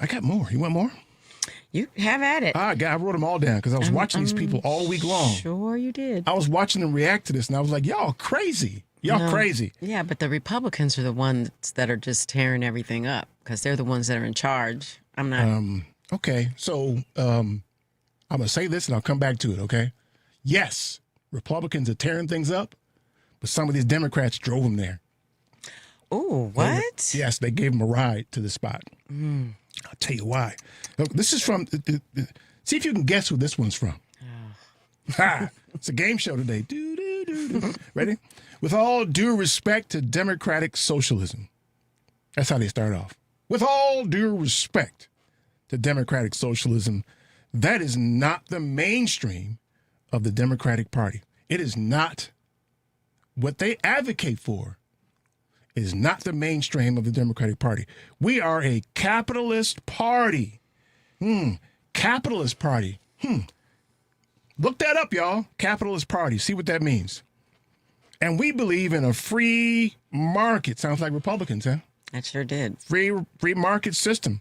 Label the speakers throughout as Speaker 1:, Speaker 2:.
Speaker 1: I got more. You want more?
Speaker 2: You have at it.
Speaker 1: I wrote them all down because I was watching these people all week long.
Speaker 2: Sure you did.
Speaker 1: I was watching them react to this, and I was like, y'all crazy. Y'all crazy.
Speaker 2: Yeah, but the Republicans are the ones that are just tearing everything up because they're the ones that are in charge. I'm not.
Speaker 1: Okay, so I'm going to say this, and I'll come back to it, okay? Yes, Republicans are tearing things up, but some of these Democrats drove them there.
Speaker 2: Oh, what?
Speaker 1: Yes, they gave them a ride to the spot. I'll tell you why. Look, this is from, see if you can guess who this one's from. Ha! It's a game show today. Ready? With all due respect to democratic socialism. That's how they start off. With all due respect to democratic socialism, that is not the mainstream of the Democratic Party. It is not what they advocate for. It is not the mainstream of the Democratic Party. We are a capitalist party. Capitalist party. Look that up, y'all. Capitalist party. See what that means. And we believe in a free market. Sounds like Republicans, huh?
Speaker 2: That sure did.
Speaker 1: Free market system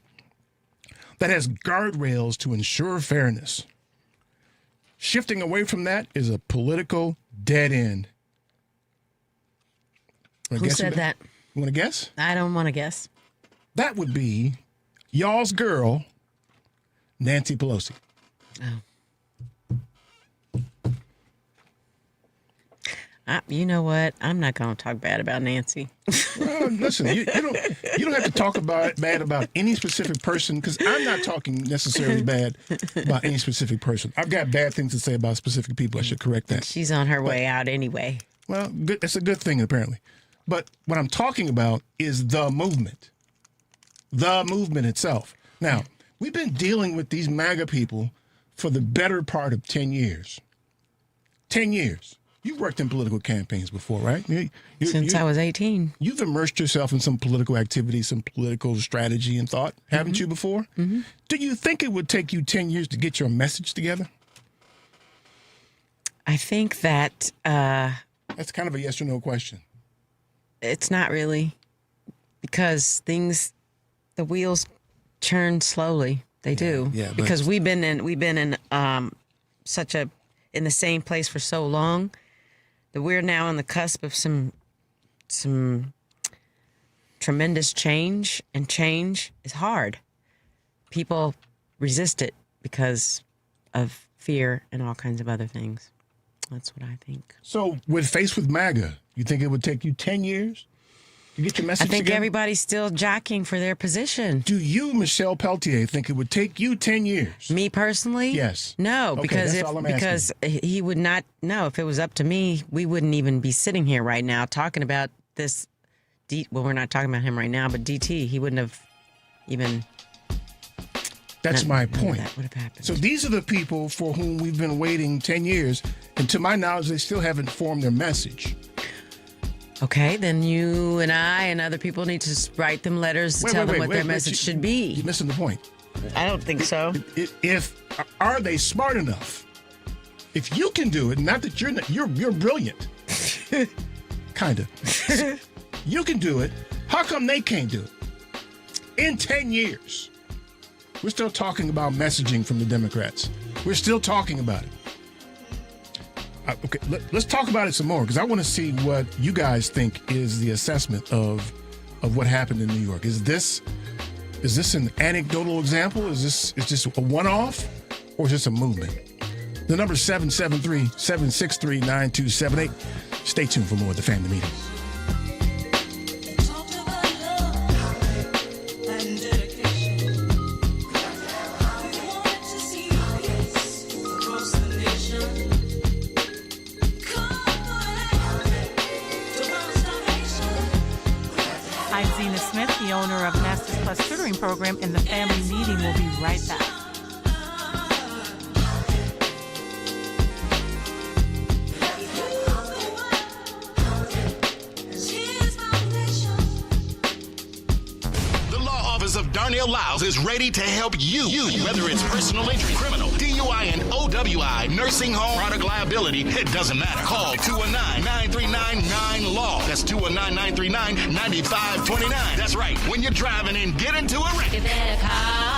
Speaker 1: that has guardrails to ensure fairness. Shifting away from that is a political dead end.
Speaker 2: Who said that?
Speaker 1: You want to guess?
Speaker 2: I don't want to guess.
Speaker 1: That would be y'all's girl, Nancy Pelosi.
Speaker 2: Oh. You know what? I'm not going to talk bad about Nancy.
Speaker 1: Well, listen, you don't have to talk bad about any specific person because I'm not talking necessarily bad about any specific person. I've got bad things to say about specific people. I should correct that.
Speaker 2: She's on her way out anyway.
Speaker 1: Well, good. It's a good thing, apparently. But what I'm talking about is the movement itself. Now, we've been dealing with these MAGA people for the better part of 10 years. 10 years. You've worked in political campaigns before, right?
Speaker 2: Since I was 18.
Speaker 1: You've immersed yourself in some political activity, some political strategy and thought, haven't you before? Mm-hmm. Do you think it would take you 10 years to get your message together?
Speaker 2: I think that...
Speaker 1: That's kind of a yes or no question.
Speaker 2: It's not really, because the wheels turn slowly. They do.
Speaker 1: Yeah,
Speaker 2: because we've been in in the same place for so long that we're now on the cusp of some tremendous change, and change is hard. People resist it because of fear and all kinds of other things. That's what I think.
Speaker 1: So, faced with MAGA, you think it would take you 10 years to get your message
Speaker 2: I think
Speaker 1: together?
Speaker 2: everybody's still jockeying for their position.
Speaker 1: Do you, Michelle Peltier, think it would take you 10 years?
Speaker 2: Me personally?
Speaker 1: Yes.
Speaker 2: No,
Speaker 1: Okay,
Speaker 2: because
Speaker 1: that's all I'm asking.
Speaker 2: he would not. No, if it was up to me, we wouldn't even be sitting here right now talking about this. Well, we're not talking about him right now, but DT, he wouldn't have even.
Speaker 1: That's my point.
Speaker 2: That would have happened.
Speaker 1: So these are the people for whom we've been waiting 10 years, and to my knowledge, they still haven't formed their message.
Speaker 2: Okay, then you and I and other people need to write them letters to tell them what their message should be.
Speaker 1: You're missing the point.
Speaker 2: I don't think so.
Speaker 1: Are they smart enough? If you can do it, not that you're brilliant, kind of. You can do it. How come they can't do it? In 10 years, we're still talking about messaging from the Democrats. We're still talking about it. Okay, let's talk about it some more because I want to see what you guys think is the assessment of what happened in New York. Is this an anecdotal example? Is this a one-off, or is this a movement? The number is 773-763-9278. Stay tuned for more of the Family Meeting.
Speaker 3: I'm Zena Smith, the owner of Masters Plus Tutoring Program, and the Family Meeting will be right back.
Speaker 4: Of Darnell Lyles is ready to help you, whether it's personal injury, criminal, DUI, and OWI, nursing home, product liability, it doesn't matter. Call 219-939-9LAW. That's 219-939-9529. That's right. When you're driving and get into a wreck,
Speaker 5: you better call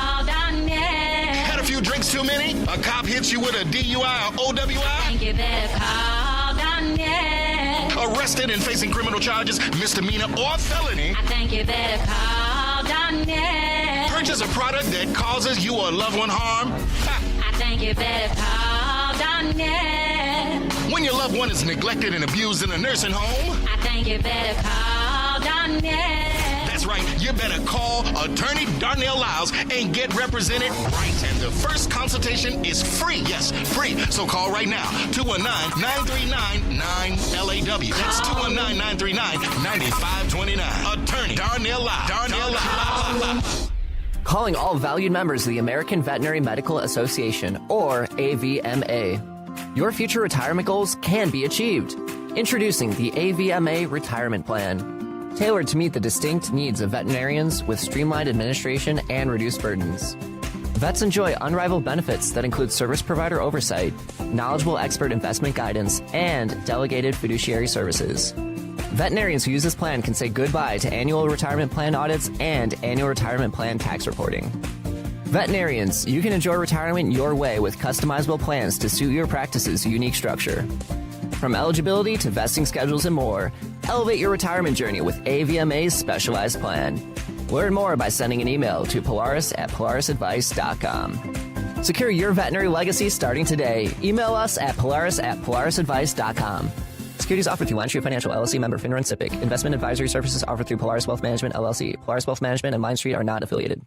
Speaker 5: done yet.
Speaker 4: Had a few drinks too many? A cop hits you with a DUI or OWI?
Speaker 5: Think you better call done yet.
Speaker 4: Arrested and facing criminal charges, misdemeanor or felony?
Speaker 5: I think you better call done yet.
Speaker 4: Purchase a product that causes you or a loved one harm? Ha!
Speaker 5: I think you better call done yet.
Speaker 4: When your loved one is neglected and abused in a nursing home?
Speaker 5: I think you better call done yet.
Speaker 4: That's right, you better call Attorney Darnell Lyles and get represented right. And the first consultation is free. Yes, free. So call right now. 219-939-9LAW. That's 219-939-9529. Attorney Darnell Lyles. Darnell Lyles.
Speaker 6: Calling all valued members of the American Veterinary Medical Association, or AVMA. Your future retirement goals can be achieved. Introducing the AVMA Retirement Plan. Tailored to meet the distinct needs of veterinarians with streamlined administration and reduced burdens. Vets enjoy unrivaled benefits that include service provider oversight, knowledgeable expert investment guidance, and delegated fiduciary services. Veterinarians who use this plan can say goodbye to annual retirement plan audits and annual retirement plan tax reporting. Veterinarians, you can enjoy retirement your way with customizable plans to suit your practice's unique structure. From eligibility to vesting schedules and more, elevate your retirement journey with AVMA's specialized plan. Learn more by sending an email to polaris@polarisadvice.com. Secure your veterinary legacy starting today. Email us at polaris@polarisadvice.com. Securities offered through LineStreet Financial LLC, member FINRA and SIPC. Investment advisory services offered through Polaris Wealth Management LLC. Polaris Wealth Management and LineStreet are not affiliated.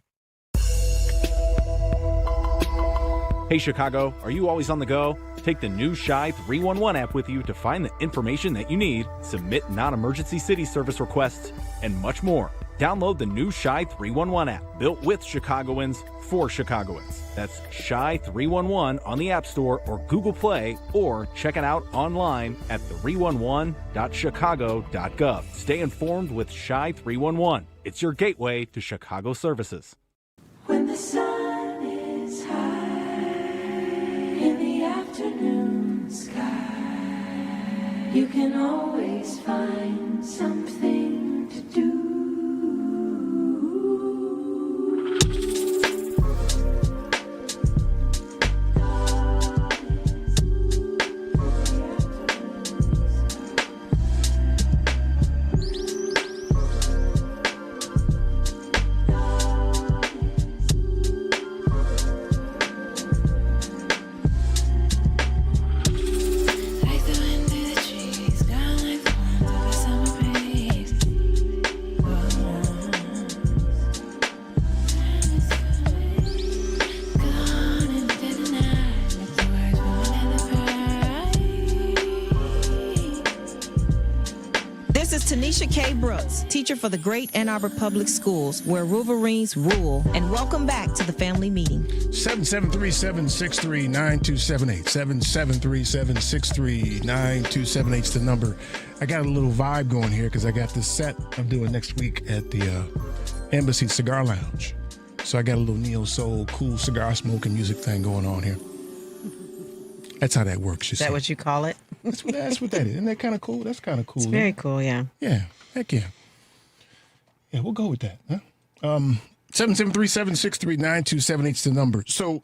Speaker 7: Hey Chicago, are you always on the go? Take the new Shy 311 app with you to find the information that you need, submit non-emergency city service requests, and much more. Download the new Shy 311 app, built with Chicagoans for Chicagoans. That's Shy 311 on the App Store or Google Play, or check it out online at 311.chicago.gov. Stay informed with Shy 311. It's your gateway to Chicago services.
Speaker 8: When the sun is high in the afternoon sky, you can always find something to do.
Speaker 9: Tanisha K. Brooks, teacher for the Great Ann Arbor Public Schools, where Wolverines rule. And welcome back to the family meeting.
Speaker 1: 773-763-9278. 773-763-9278 is the number. I got a little vibe going here because I got this set I'm doing next week at the Embassy Cigar Lounge. So I got a little neo-soul, cool cigar smoking music thing going on here. That's how that works.
Speaker 2: Is that what you call it?
Speaker 1: That's what that is. Isn't that kind of cool? That's kind of cool.
Speaker 2: It's very cool, yeah.
Speaker 1: Yeah, heck yeah. Yeah, we'll go with that. Huh? 773-763-9278 is the number. So,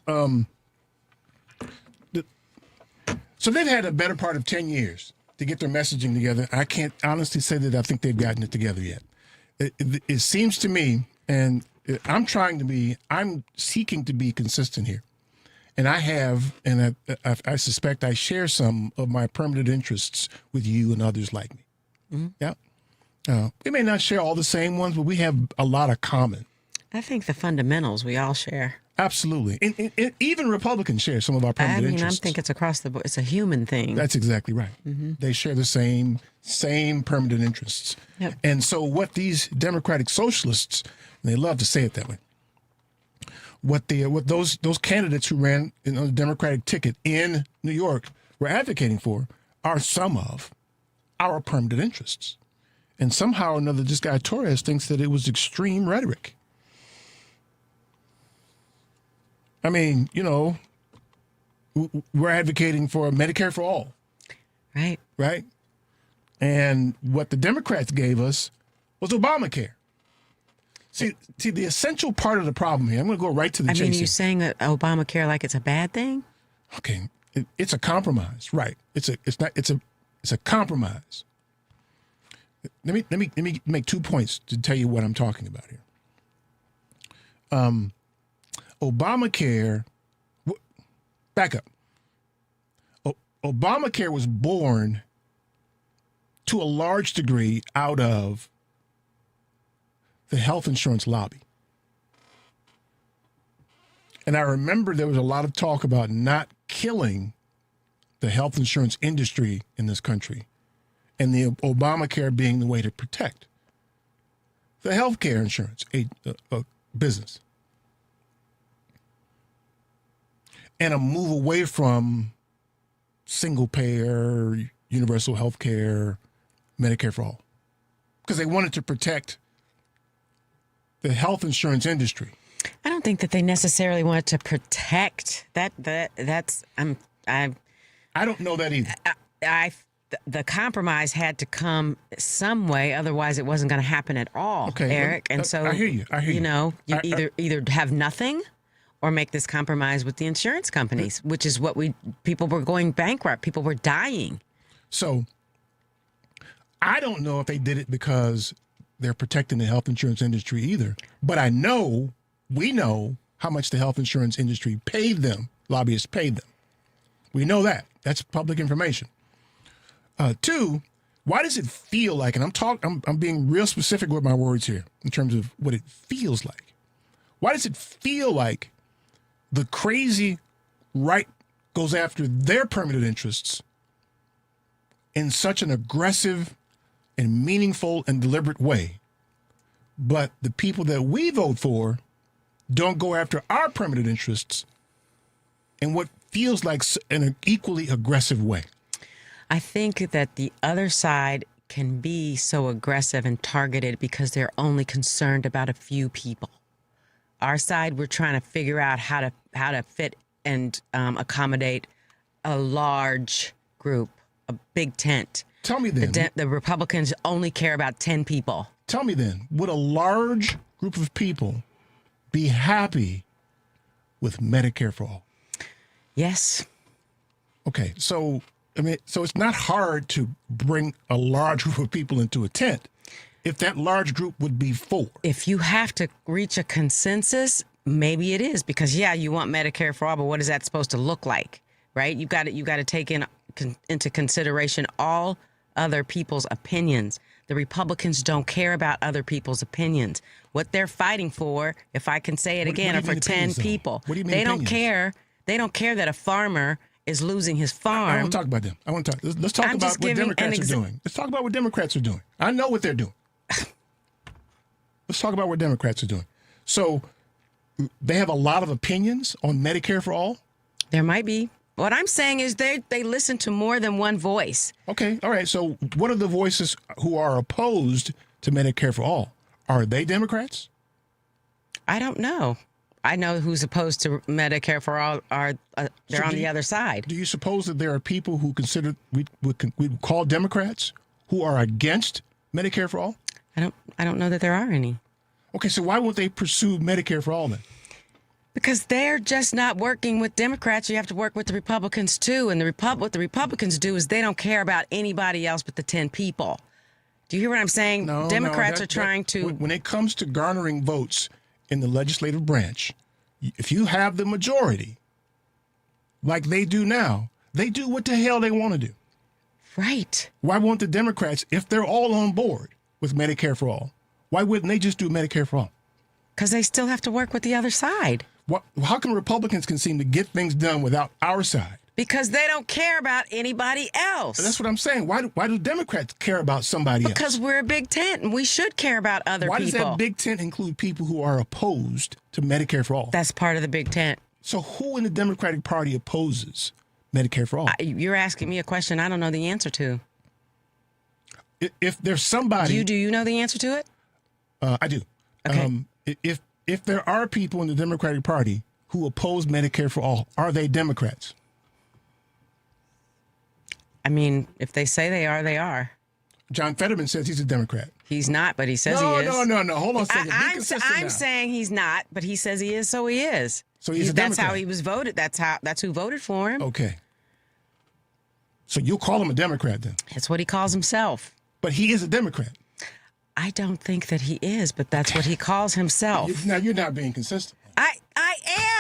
Speaker 1: so they've had a better part of 10 years to get their messaging together. I can't honestly say that I think they've gotten it together yet. It seems to me, and I'm seeking to be consistent here. And I have, and I suspect I share some of my permanent interests with you and others like me. Mm-hmm. Yeah. We may not share all the same ones, but we have a lot of common.
Speaker 2: I think the fundamentals we all share.
Speaker 1: Absolutely. And even Republicans share some of our permanent interests.
Speaker 2: I think it's across the board. It's a human thing.
Speaker 1: That's exactly right. Mm-hmm. They share the same permanent interests.
Speaker 2: Yep.
Speaker 1: And so what these Democratic socialists, and they love to say it that way, what those candidates who ran on the Democratic ticket in New York were advocating for are some of our permanent interests. And somehow or another, this guy Torres thinks that it was extreme rhetoric. I mean, we're advocating for Medicare for all.
Speaker 2: Right.
Speaker 1: Right? And what the Democrats gave us was Obamacare. See, the essential part of the problem here, I'm going to go right to the chase.
Speaker 2: I mean,
Speaker 1: here.
Speaker 2: you're saying that Obamacare like it's a bad thing?
Speaker 1: Okay, it's a compromise, right? It's a compromise. Let me make 2 points to tell you what I'm talking about here. Obamacare. Back up. Obamacare was born to a large degree out of the health insurance lobby. And I remember there was a lot of talk about not killing the health insurance industry in this country and the Obamacare being the way to protect the healthcare insurance business. And a move away from single payer, universal health care, Medicare for all. Because they wanted to protect the health insurance industry.
Speaker 2: I don't think that they necessarily wanted to protect that. That's I
Speaker 1: don't know that either.
Speaker 2: The compromise had to come some way, otherwise it wasn't going to happen at all,
Speaker 1: okay,
Speaker 2: Eric. And so
Speaker 1: I hear you.
Speaker 2: You know, you either have nothing or make this compromise with the insurance companies, which is what people were going bankrupt. People were dying.
Speaker 1: So I don't know if they did it because they're protecting the health insurance industry either. But we know how much the health insurance industry paid them, lobbyists paid them. We know that. That's public information. Two, why does it feel like, and I'm being real specific with my words here in terms of what it feels like. Why does it feel like the crazy right goes after their permanent interests in such an aggressive and meaningful and deliberate way, but the people that we vote for don't go after our permanent interests in what feels like an equally aggressive way?
Speaker 2: I think that the other side can be so aggressive and targeted because they're only concerned about a few people. Our side, we're trying to figure out how to fit and accommodate a large group, a big tent.
Speaker 1: Tell me then.
Speaker 2: The Republicans only care about 10 people.
Speaker 1: Tell me then, would a large group of people be happy with Medicare for all?
Speaker 2: Yes.
Speaker 1: Okay, so it's not hard to bring a large group of people into a tent if that large group would be for.
Speaker 2: If you have to reach a consensus, maybe it is because, you want Medicare for all, but what is that supposed to look like, right? You got to take into consideration all other people's opinions. The Republicans don't care about other people's opinions. What they're fighting for, if I can say it again, are for 10 people.
Speaker 1: What do you mean
Speaker 2: They
Speaker 1: opinions?
Speaker 2: don't care. They don't care that a farmer is losing his farm.
Speaker 1: I want to talk about them. Let's talk about what Democrats are doing. Let's talk about what Democrats are doing. I know what they're doing. Let's talk about what Democrats are doing. So they have a lot of opinions on Medicare for all?
Speaker 2: There might be. What I'm saying is they listen to more than one voice.
Speaker 1: Okay, all right. So what are the voices who are opposed to Medicare for all? Are they Democrats?
Speaker 2: I don't know. I know who's opposed to Medicare for all they're on the other side.
Speaker 1: Do you suppose that there are people who we would call Democrats who are against Medicare for all?
Speaker 2: I don't know that there are any.
Speaker 1: Okay, so why won't they pursue Medicare for all then?
Speaker 2: Because they're just not working with Democrats. You have to work with the Republicans too. And what the Republicans do is they don't care about anybody else but the 10 people. Do you hear what I'm saying?
Speaker 1: No,
Speaker 2: Democrats are trying to.
Speaker 1: When it comes to garnering votes in the legislative branch, if you have the majority, like they do now, they do what the hell they want to do.
Speaker 2: Right.
Speaker 1: Why won't the Democrats, if they're all on board with Medicare for all, why wouldn't they just do Medicare for all?
Speaker 2: Because they still have to work with the other side.
Speaker 1: How come Republicans can seem to get things done without our side?
Speaker 2: Because they don't care about anybody else.
Speaker 1: That's what I'm saying. Why do Democrats care about somebody else?
Speaker 2: Because we're a big tent and we should care about other people.
Speaker 1: Why does that big tent include people who are opposed to Medicare for all?
Speaker 2: That's part of the big tent.
Speaker 1: So who in the Democratic Party opposes Medicare for all?
Speaker 2: You're asking me a question I don't know the answer to.
Speaker 1: If there's somebody...
Speaker 2: Do you know the answer to it?
Speaker 1: I do.
Speaker 2: Okay.
Speaker 1: If there are people in the Democratic Party who oppose Medicare for all, are they Democrats?
Speaker 2: I mean, if they say they are, they are.
Speaker 1: John Fetterman says he's a Democrat.
Speaker 2: He's not, but he says he is.
Speaker 1: No. Hold on a second. Be consistent
Speaker 2: I'm
Speaker 1: now.
Speaker 2: saying he's not, but he says he is, so he is.
Speaker 1: So he's a
Speaker 2: That's how
Speaker 1: Democrat.
Speaker 2: he was voted. That's who voted for him.
Speaker 1: Okay. So you'll call him a Democrat then?
Speaker 2: That's what he calls himself.
Speaker 1: But he is a Democrat.
Speaker 2: I don't think that he is, but that's what he calls himself.
Speaker 1: Now you're not being consistent.
Speaker 2: I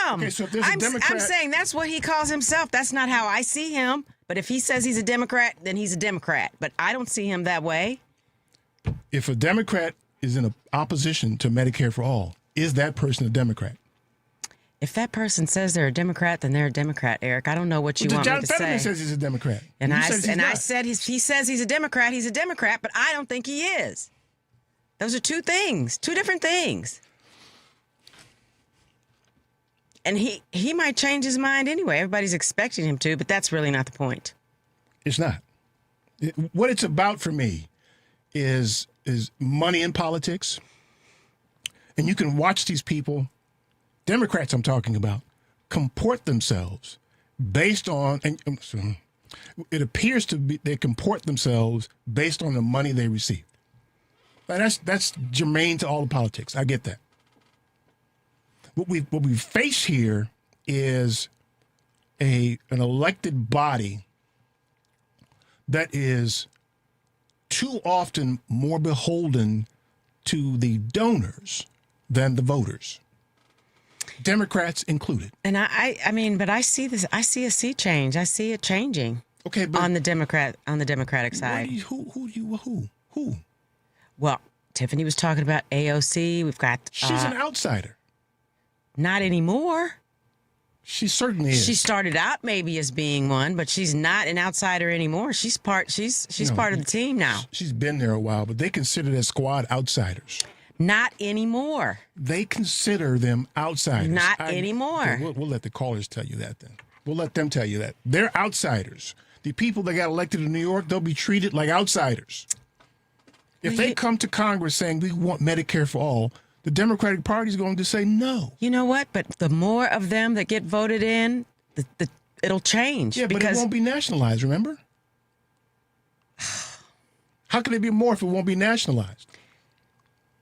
Speaker 2: am.
Speaker 1: Okay, so if there's a Democrat-
Speaker 2: I'm saying that's what he calls himself. That's not how I see him. But if he says he's a Democrat, then he's a Democrat. But I don't see him that way.
Speaker 1: If a Democrat is in opposition to Medicare for all, is that person a Democrat?
Speaker 2: If that person says they're a Democrat, then they're a Democrat, Eric. I don't know what you want
Speaker 1: John
Speaker 2: me to
Speaker 1: Fetterman
Speaker 2: say.
Speaker 1: says he's a Democrat.
Speaker 2: And
Speaker 1: You
Speaker 2: I
Speaker 1: said he's not.
Speaker 2: said he says he's a Democrat, but I don't think he is. Those are two different things. And he might change his mind anyway. Everybody's expecting him to, but that's really not the point.
Speaker 1: It's not. What it's about for me is money in politics. And you can watch these people, Democrats I'm talking about, comport themselves based on, and it appears to be they comport themselves based on the money they receive. And that's germane to all the politics. I get that. What we face here is an elected body that is too often more beholden to the donors than the voters, Democrats included.
Speaker 2: And I mean, but I see this. I see a sea change. I see it changing.
Speaker 1: Okay, but
Speaker 2: on the Democratic side.
Speaker 1: Who?
Speaker 2: Well, Tiffany was talking about AOC. We've got.
Speaker 1: She's an outsider.
Speaker 2: Not anymore.
Speaker 1: She certainly is.
Speaker 2: She started out maybe as being one, but she's not an outsider anymore. She's part of the team now.
Speaker 1: She's been there a while, but they consider that squad outsiders.
Speaker 2: Not anymore.
Speaker 1: They consider them outsiders.
Speaker 2: Not anymore.
Speaker 1: Okay, we'll let the callers tell you that then. We'll let them tell you that. They're outsiders. The people that got elected in New York, they'll be treated like outsiders. If they come to Congress saying we want Medicare for all, the Democratic Party is going to say no.
Speaker 2: You know what? But the more of them that get voted in, it'll change.
Speaker 1: Yeah, but it won't be nationalized, remember? How can it be more if it won't be nationalized?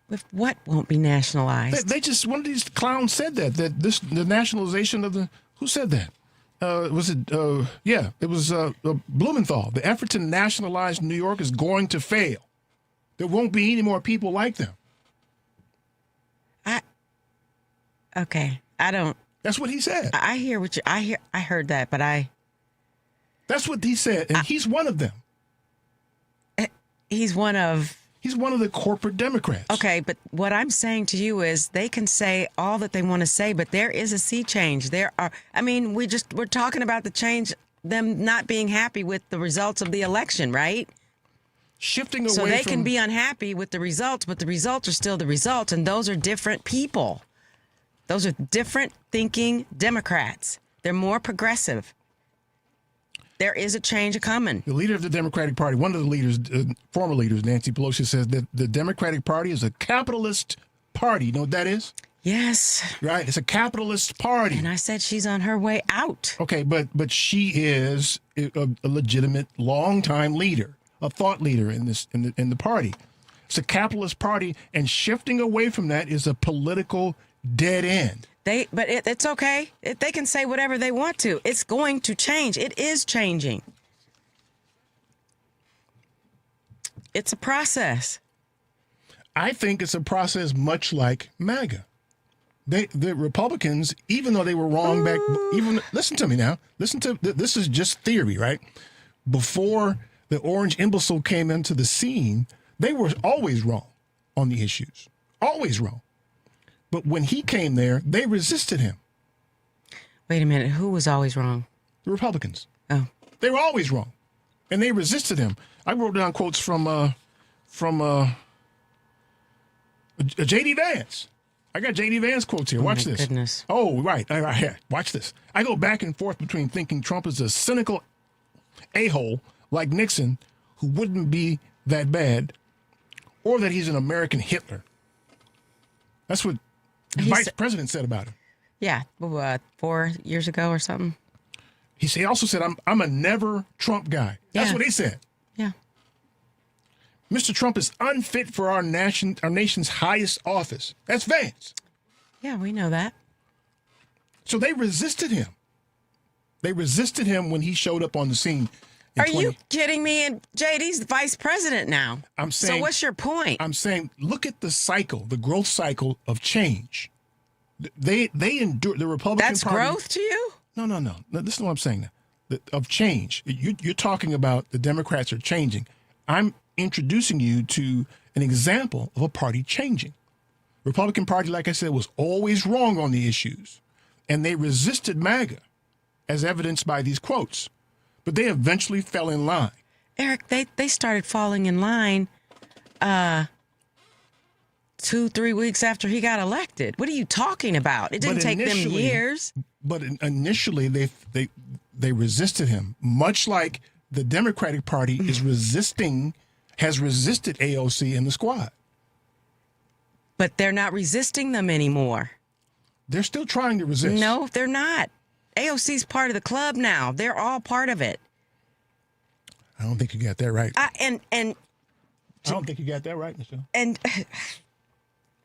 Speaker 2: With what won't be nationalized?
Speaker 1: They just, one of these clowns said the nationalization of the, who said that? It was Blumenthal. The effort to nationalize New York is going to fail. There won't be any more people like them.
Speaker 2: Okay, I don't.
Speaker 1: That's what he said.
Speaker 2: I hear what you. I heard that, but
Speaker 1: That's what he said, and he's one of them.
Speaker 2: He's one of
Speaker 1: the corporate Democrats.
Speaker 2: Okay, but what I'm saying to you is they can say all that they want to say, but there is a sea change. We're talking about the change, them not being happy with the results of the election, right?
Speaker 1: Shifting away
Speaker 2: so they can be unhappy with the results, but the results are still the results, and those are different people. Those are different thinking Democrats. They're more progressive. There is a change coming.
Speaker 1: The leader of the Democratic Party, one of the leaders, former leaders, Nancy Pelosi, says that the Democratic Party is a capitalist party. You know what that is?
Speaker 2: Yes.
Speaker 1: Right? It's a capitalist party.
Speaker 2: And I said she's on her way out.
Speaker 1: Okay, but she is a legitimate, long-time leader, a thought leader in the party. It's a capitalist party, and shifting away from that is a political dead end.
Speaker 2: But it's okay. They can say whatever they want to. It's going to change. It is changing. It's a process.
Speaker 1: I think it's a process much like MAGA. The Republicans, even though they were wrong listen to me now. This is just theory, right? Before the orange imbecile came into the scene, they were always wrong on the issues. Always wrong. But when he came there, they resisted him.
Speaker 2: Wait a minute. Who was always wrong?
Speaker 1: The Republicans.
Speaker 2: Oh.
Speaker 1: They were always wrong. And they resisted him. I wrote down quotes from J.D. Vance. I got J.D. Vance quotes here. Watch this.
Speaker 2: Goodness.
Speaker 1: Oh, right. Watch this. I go back and forth between thinking Trump is a cynical a-hole like Nixon who wouldn't be that bad, or that he's an American Hitler. That's what the vice president said about him.
Speaker 2: Yeah, 4 years ago or something.
Speaker 1: He also said, I'm a never Trump guy. That's what he said.
Speaker 2: Yeah.
Speaker 1: Mr. Trump is unfit for our nation's highest office. That's Vance.
Speaker 2: Yeah, we know that.
Speaker 1: So they resisted him. They resisted him when he showed up on the scene.
Speaker 2: Are you kidding me? And JD's the vice president now.
Speaker 1: I'm saying.
Speaker 2: So what's your point?
Speaker 1: I'm saying, look at the cycle, the growth cycle of change. They endure the Republican
Speaker 2: That's
Speaker 1: Party.
Speaker 2: growth to you?
Speaker 1: No. This is what I'm saying now. Of change. You're talking about the Democrats are changing. I'm introducing you to an example of a party changing. Republican Party, like I said, was always wrong on the issues, and they resisted MAGA, as evidenced by these quotes. But they eventually fell in line.
Speaker 2: Eric, they started falling in line 2-3 weeks after he got elected. What are you talking about? It didn't take them years.
Speaker 1: But initially, they resisted him, much like the Democratic Party has resisted AOC and the squad.
Speaker 2: But they're not resisting them anymore.
Speaker 1: They're still trying to resist.
Speaker 2: No, they're not. AOC's part of the club now. They're all part of it.
Speaker 1: I don't think you got that right.
Speaker 2: I
Speaker 1: don't think you got that right, Michelle.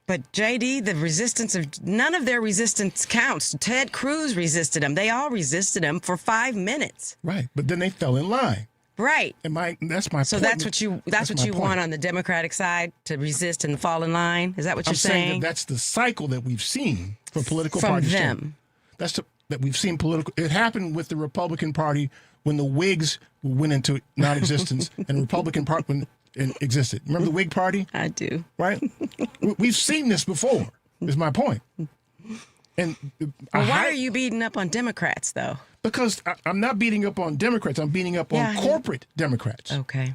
Speaker 2: But JD, the resistance of none of their resistance counts. Ted Cruz resisted him. They all resisted him for 5 minutes.
Speaker 1: Right, but then they fell in line.
Speaker 2: Right.
Speaker 1: That's my
Speaker 2: so
Speaker 1: point.
Speaker 2: that's what you want on the Democratic side, to resist and fall in line. Is that what you're saying?
Speaker 1: That's the cycle that we've seen for political
Speaker 2: from
Speaker 1: parties.
Speaker 2: them.
Speaker 1: That we've seen political. It happened with the Republican Party when the Whigs went into non-existence and the Republican Party existed. Remember the Whig Party?
Speaker 2: I do.
Speaker 1: Right? We've seen this before. Is my point. And
Speaker 2: why are you beating up on Democrats though?
Speaker 1: Because I'm not beating up on Democrats. I'm beating up on corporate Democrats.
Speaker 2: Okay.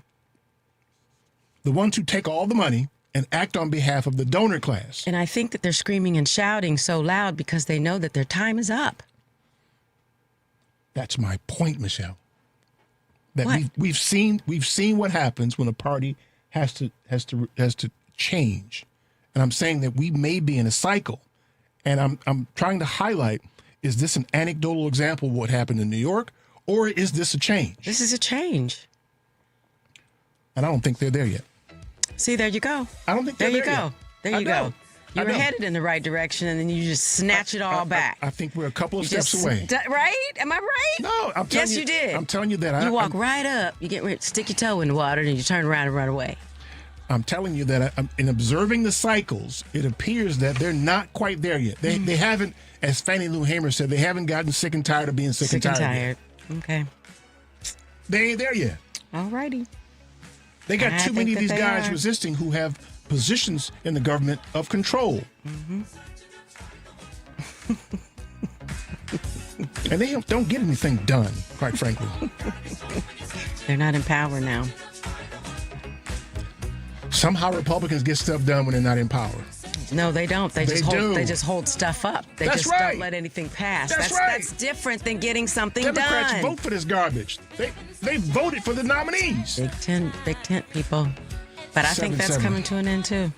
Speaker 1: The ones who take all the money and act on behalf of the donor class.
Speaker 2: And I think that they're screaming and shouting so loud because they know that their time is up.
Speaker 1: That's my point, Michelle. That
Speaker 2: what?
Speaker 1: we've seen what happens when a party has to change. And I'm saying that we may be in a cycle. And I'm trying to highlight, is this an anecdotal example of what happened in New York, or is this a change?
Speaker 2: This is a change.
Speaker 1: And I don't think they're there yet.
Speaker 2: See, there you go.
Speaker 1: I don't think they're there yet.
Speaker 2: There you go. You were headed in the right direction, and then you just snatch it all back.
Speaker 1: I think we're a couple of steps away.
Speaker 2: Right? Am I right?
Speaker 1: No, I'm telling you.
Speaker 2: Yes, you did.
Speaker 1: I'm telling you that.
Speaker 2: You walk right up, you get ready to stick your toe in the water, and you turn around and run away.
Speaker 1: I'm telling you that in observing the cycles, it appears that they're not quite there yet. They haven't, as Fannie Lou Hamer said, they haven't gotten sick and tired of being sick and tired. Yet.
Speaker 2: Okay.
Speaker 1: They ain't there yet.
Speaker 2: All righty.
Speaker 1: They got too many of these guys resisting who have positions in the government of control.
Speaker 2: Mm-hmm.
Speaker 1: And they don't get anything done, quite frankly.
Speaker 2: They're not in power now.
Speaker 1: Somehow Republicans get stuff done when they're not in power.
Speaker 2: No, they don't. They just hold stuff up. They
Speaker 1: That's
Speaker 2: just
Speaker 1: right.
Speaker 2: don't let anything pass.
Speaker 1: That's right.
Speaker 2: That's different than getting something
Speaker 1: Democrats
Speaker 2: done.
Speaker 1: vote for this garbage. They voted for the nominees.
Speaker 2: Big tent people. But I think that's coming to an end too.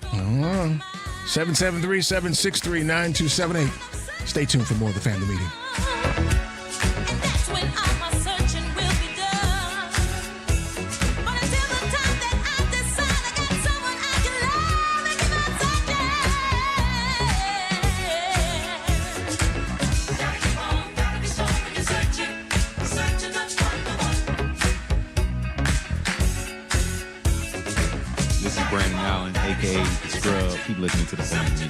Speaker 1: 773-763-9278. Stay tuned for more of the Family Meeting.
Speaker 10: Brandon Allen, a.k.a. The Scrub. Keep listening to the Family Meeting.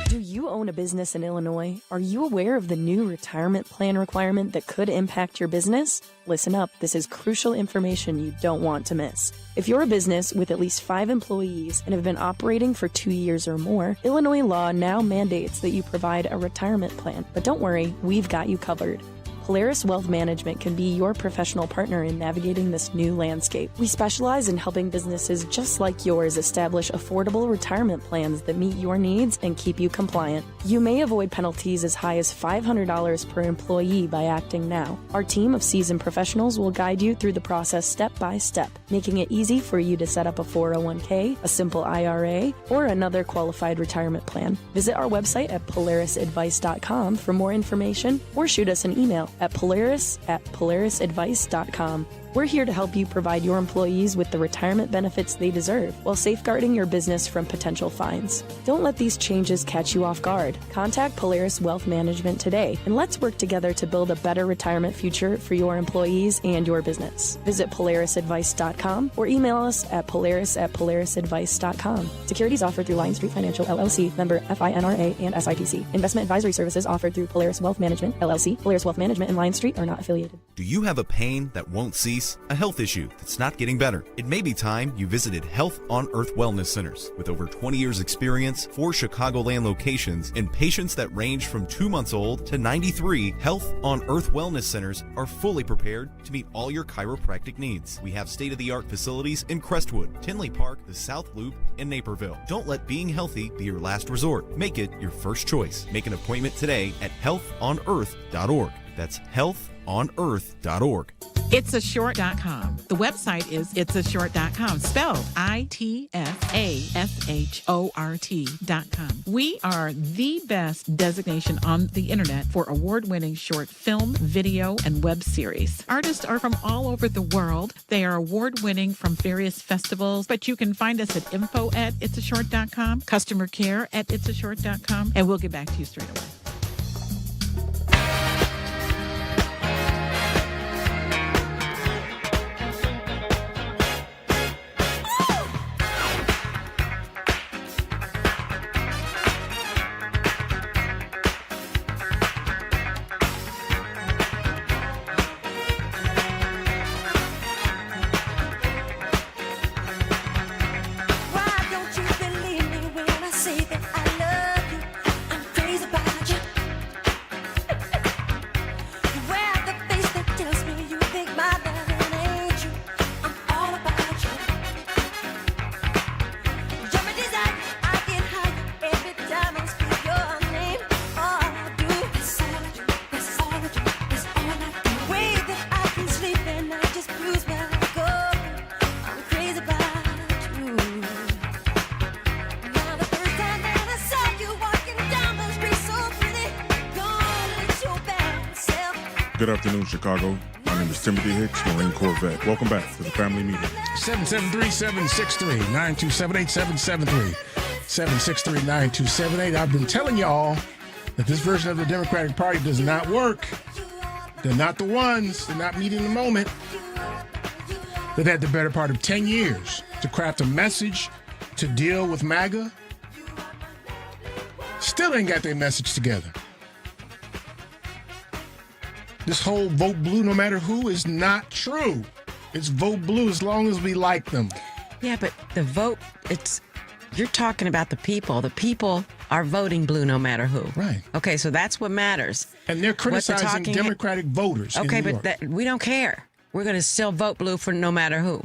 Speaker 11: Do you own a business in Illinois? Are you aware of the new retirement plan requirement that could impact your business? Listen up, this is crucial information you don't want to miss. If you're a business with at least 5 employees and have been operating for 2 years or more, Illinois law now mandates that you provide a retirement plan. But don't worry, we've got you covered. Polaris Wealth Management can be your professional partner in navigating this new landscape. We specialize in helping businesses just like yours establish affordable retirement plans that meet your needs and keep you compliant. You may avoid penalties as high as $500 per employee by acting now. Our team of seasoned professionals will guide you through the process step by step, making it easy for you to set up a 401k, a simple IRA, or another qualified retirement plan. Visit our website at polarisadvice.com for more information or shoot us an email at polarisadvice.com. We're here to help you provide your employees with the retirement benefits they deserve while safeguarding your business from potential fines. Don't let these changes catch you off guard. Contact Polaris Wealth Management today, and let's work together to build a better retirement future for your employees and your business. Visit polarisadvice.com or email us at polaris@polarisadvice.com. Securities offered through Lion Street Financial LLC, member FINRA and SIPC. Investment advisory services offered through Polaris Wealth Management LLC. Polaris Wealth Management and Lion Street are not affiliated.
Speaker 12: Do you have a pain that won't cease? A health issue that's not getting better? It may be time you visited Health on Earth Wellness Centers. With over 20 years experience, 4 Chicagoland locations, and patients that range from 2 months old to 93, Health on Earth Wellness Centers are fully prepared to meet all your chiropractic needs. We have state-of-the-art facilities in Crestwood, Tinley Park, the South Loop, and Naperville. Don't let being healthy be your last resort. Make it your first choice. Make an appointment today at healthonearth.org. That's healthonearth.org.
Speaker 13: Itsashort.com. The website is itsashort.com, spelled ITSASHORT.com. We are the best designation on the internet for award-winning short film, video, and web series. Artists are from all over the world. They are award-winning from various festivals, but you can find us at info@itsashort.com, customer care at itsashort.com, and we'll get back to you straight away.
Speaker 14: Good afternoon, Chicago. My name is Timothy Hicks, Marine Corps vet. Welcome back to the family meeting.
Speaker 1: 773-763-9278, 773-763-9278. I've been telling y'all that this version of the Democratic Party does not work. They're not the ones. They're not meeting the moment. They've had the better part of 10 years to craft a message to deal with MAGA. Still ain't got their message together. This whole vote blue no matter who is not true. It's vote blue as long as we like them.
Speaker 2: Yeah, but the vote, you're talking about the people. The people are voting blue no matter who.
Speaker 1: Right.
Speaker 2: Okay, so that's what matters.
Speaker 1: And they're criticizing Democratic voters.
Speaker 2: Okay,
Speaker 1: in New
Speaker 2: but
Speaker 1: York.
Speaker 2: we don't care. We're going to still vote blue for no matter who.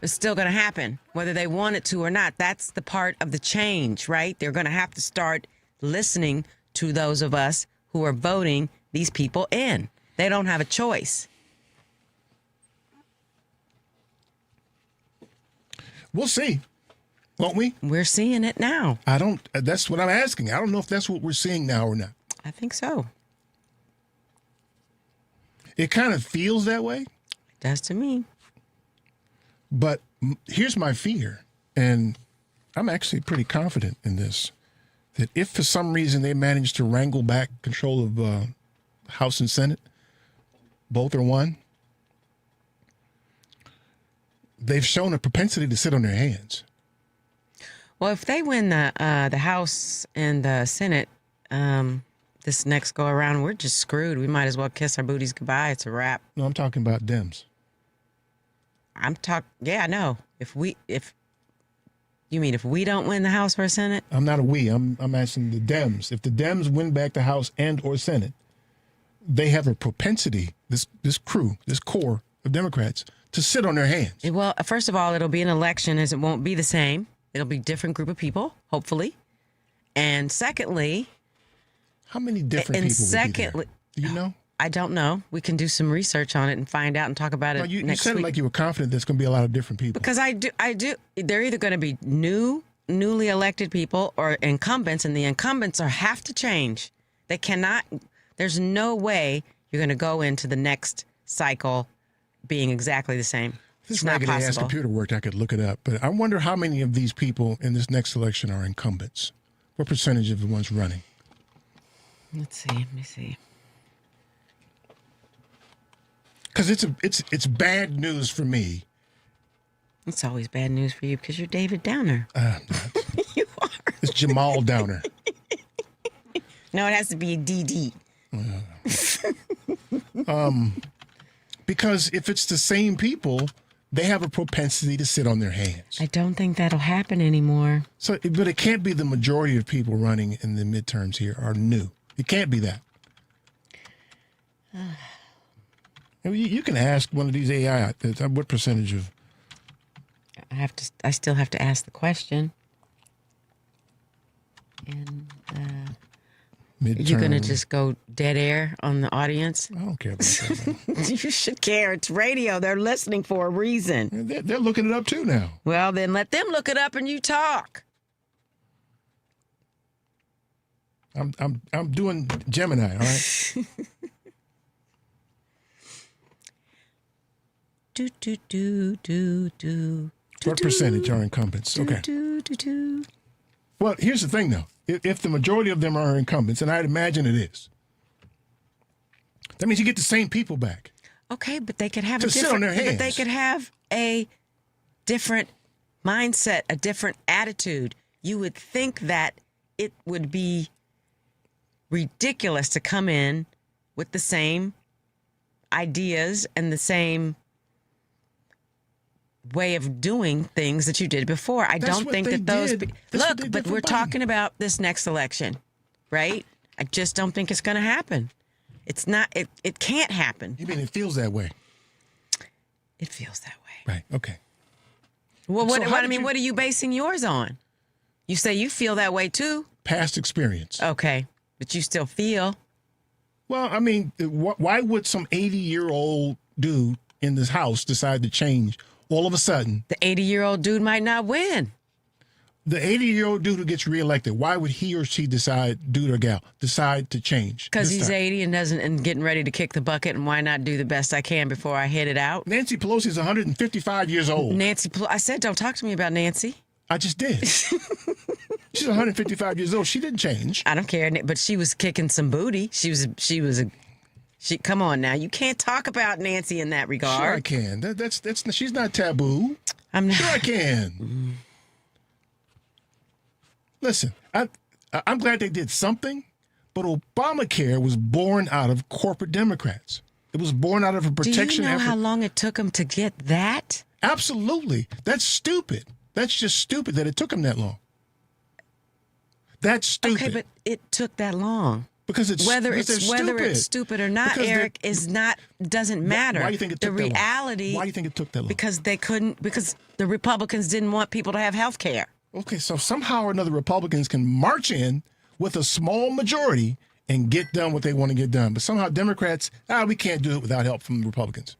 Speaker 2: It's still going to happen, whether they want it to or not. That's the part of the change, right? They're going to have to start listening to those of us who are voting these people in. They don't have a choice.
Speaker 1: We'll see, won't we?
Speaker 2: We're seeing it now.
Speaker 1: That's what I'm asking. I don't know if that's what we're seeing now or not.
Speaker 2: I think so.
Speaker 1: It kind of feels that way.
Speaker 2: It does to me.
Speaker 1: But here's my fear, and I'm actually pretty confident in this, that if for some reason they manage to wrangle back control of House and Senate, both or one, they've shown a propensity to sit on their hands.
Speaker 2: Well, if they win the House and the Senate this next go around, we're just screwed. We might as well kiss our booties goodbye. It's a wrap.
Speaker 1: No, I'm talking about Dems.
Speaker 2: Yeah, I know. If we don't win the House or Senate?
Speaker 1: I'm not a we. I'm asking the Dems. If the Dems win back the House and or Senate, they have a propensity, this core of Democrats, to sit on their hands.
Speaker 2: Well, first of all, it'll be an election as it won't be the same. It'll be a different group of people, hopefully. And secondly...
Speaker 1: How many different people would be there? Do you know?
Speaker 2: I don't know. We can do some research on it and find out and talk about it next week.
Speaker 1: You said it like you were confident there's going to be a lot of different people.
Speaker 2: Because I do. They're either going to be newly elected people or incumbents, and the incumbents have to change. They cannot. There's no way you're going to go into the next cycle being exactly the same.
Speaker 1: This
Speaker 2: It's not
Speaker 1: raggedy ass
Speaker 2: possible.
Speaker 1: computer worked. I could look it up, but I wonder how many of these people in this next election are incumbents. What percentage of the ones running?
Speaker 2: Let's see. Let me see.
Speaker 1: Because it's bad news for me.
Speaker 2: It's always bad news for you because you're David Downer.
Speaker 1: You are. It's Jamal Downer.
Speaker 2: No, it has to be DD.
Speaker 1: Because if it's the same people, they have a propensity to sit on their hands.
Speaker 2: I don't think that'll happen anymore.
Speaker 1: So, but it can't be the majority of people running in the midterms here are new. It can't be that. You can ask one of these AI what percentage of.
Speaker 2: I still have to ask the question. And
Speaker 1: Midterm.
Speaker 2: you're gonna just go dead air on the audience?
Speaker 1: I don't care about that.
Speaker 2: You should care. It's radio. They're listening for a reason.
Speaker 1: They're looking it up too now.
Speaker 2: Well, then let them look it up and you talk.
Speaker 1: I'm doing Gemini, all right? What percentage are incumbents? Okay. Well, here's the thing, though. If the majority of them are incumbents, and I'd imagine it is, that means you get the same people back.
Speaker 2: Okay, but they could have
Speaker 1: To sit on their
Speaker 2: but they
Speaker 1: hands.
Speaker 2: could have a different mindset, a different attitude. You would think that it would be ridiculous to come in with the same ideas and the same way of doing things that you did before. I
Speaker 1: That's
Speaker 2: don't
Speaker 1: what
Speaker 2: think
Speaker 1: they
Speaker 2: that those
Speaker 1: did. That's what they
Speaker 2: look,
Speaker 1: did
Speaker 2: but
Speaker 1: for
Speaker 2: we're
Speaker 1: Biden.
Speaker 2: talking about this next election, right? I just don't think it's going to happen. It's not. It can't happen.
Speaker 1: You mean it feels that way?
Speaker 2: It feels that way.
Speaker 1: Right. Okay.
Speaker 2: Well,
Speaker 1: So how
Speaker 2: what
Speaker 1: did you-
Speaker 2: what are you basing yours on? You say you feel that way too.
Speaker 1: Past experience.
Speaker 2: Okay, but you still feel.
Speaker 1: Well, I mean, why would some 80-year-old dude in this house decide to change all of a sudden?
Speaker 2: The 80-year-old dude might not win.
Speaker 1: The 80-year-old dude who gets reelected, why would he or she dude or gal, decide to change?
Speaker 2: Because
Speaker 1: this
Speaker 2: he's
Speaker 1: time?
Speaker 2: 80 and getting ready to kick the bucket, and why not do the best I can before I hit it out?
Speaker 1: Nancy Pelosi is 155 years old.
Speaker 2: I said, don't talk to me about Nancy.
Speaker 1: I just did. She's 155 years old. She didn't change.
Speaker 2: I don't care, but she was kicking some booty. She come on now. You can't talk about Nancy in that regard.
Speaker 1: Sure I can. That's she's not taboo.
Speaker 2: I'm not.
Speaker 1: Sure I can. Listen, I'm glad they did something, but Obamacare was born out of corporate Democrats. It was born out of a protection
Speaker 2: Do you know
Speaker 1: effort.
Speaker 2: how long it took them to get that?
Speaker 1: Absolutely. That's stupid. That's just stupid that it took them that long. That's stupid.
Speaker 2: Okay, but it took that long.
Speaker 1: Because it's
Speaker 2: whether
Speaker 1: because
Speaker 2: it's
Speaker 1: they're
Speaker 2: whether it's stupid or not,
Speaker 1: Because they're-
Speaker 2: Eric, doesn't matter.
Speaker 1: Why do you think it
Speaker 2: the
Speaker 1: took that long?
Speaker 2: reality?
Speaker 1: Why do you think it took that long?
Speaker 2: Because the Republicans didn't want people to have health care.
Speaker 1: Okay, so somehow or another, Republicans can march in with a small majority and get done what they want to get done. But somehow Democrats, we can't do it without help from the Republicans.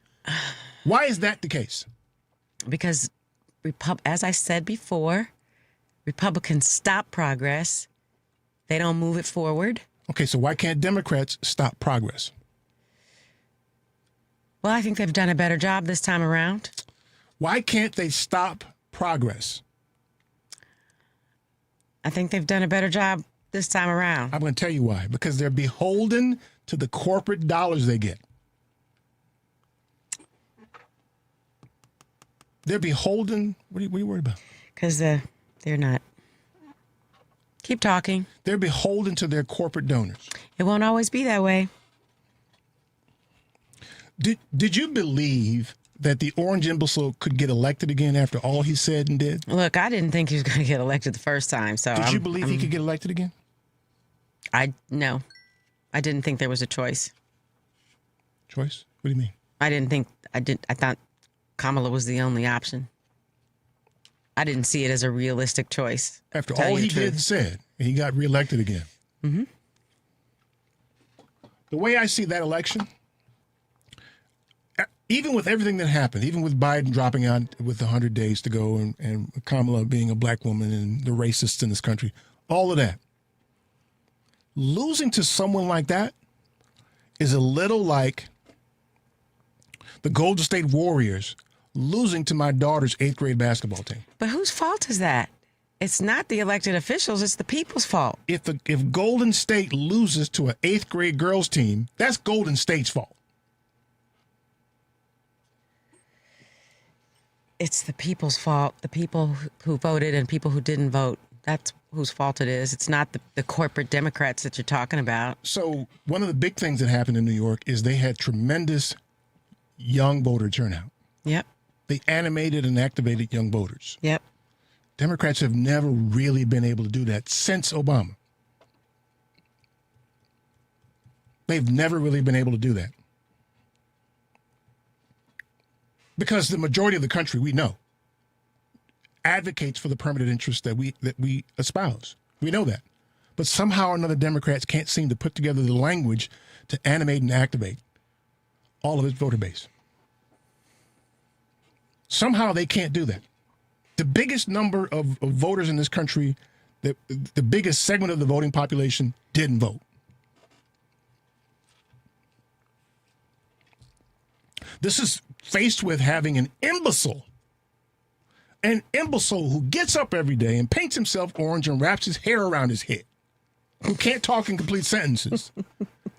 Speaker 1: Why is that the case?
Speaker 2: Because, as I said before, Republicans stop progress. They don't move it forward.
Speaker 1: Okay, so why can't Democrats stop progress?
Speaker 2: Well, I think they've done a better job this time around.
Speaker 1: Why can't they stop progress?
Speaker 2: I think they've done a better job this time around.
Speaker 1: I'm going to tell you why. Because they're beholden to the corporate dollars they get. They're beholden. What are you worried about?
Speaker 2: Because they're not. Keep talking.
Speaker 1: They're beholden to their corporate donors.
Speaker 2: It won't always be that way.
Speaker 1: Did you believe that the orange imbecile could get elected again after all he said and did?
Speaker 2: Look, I didn't think he was going to get elected the first time. So
Speaker 1: Did you believe he could get elected again?
Speaker 2: No. I didn't think there was a choice.
Speaker 1: Choice? What do you mean?
Speaker 2: I thought Kamala was the only option. I didn't see it as a realistic choice.
Speaker 1: After
Speaker 2: to tell
Speaker 1: all
Speaker 2: you
Speaker 1: he
Speaker 2: the
Speaker 1: did
Speaker 2: truth.
Speaker 1: and said, he got reelected again.
Speaker 2: Mm-hmm.
Speaker 1: The way I see that election, even with everything that happened, even with Biden dropping out with 100 days to go and Kamala being a black woman and the racists in this country, all of that, losing to someone like that is a little like the Golden State Warriors losing to my daughter's 8th grade basketball team.
Speaker 2: But whose fault is that? It's not the elected officials. It's the people's fault.
Speaker 1: If Golden State loses to an 8th grade girls team, that's Golden State's fault.
Speaker 2: It's the people's fault. The people who voted and people who didn't vote. That's whose fault it is. It's not the corporate Democrats that you're talking about.
Speaker 1: So one of the big things that happened in New York is they had tremendous young voter turnout.
Speaker 2: Yep.
Speaker 1: They animated and activated young voters.
Speaker 2: Yep.
Speaker 1: Democrats have never really been able to do that since Obama. They've never really been able to do that. Because the majority of the country, we know, advocates for the permanent interests that we espouse. We know that. But somehow or another, Democrats can't seem to put together the language to animate and activate all of its voter base. Somehow they can't do that. The biggest number of voters in this country, the biggest segment of the voting population didn't vote. This is faced with having an imbecile who gets up every day and paints himself orange and wraps his hair around his head, who can't talk in complete sentences.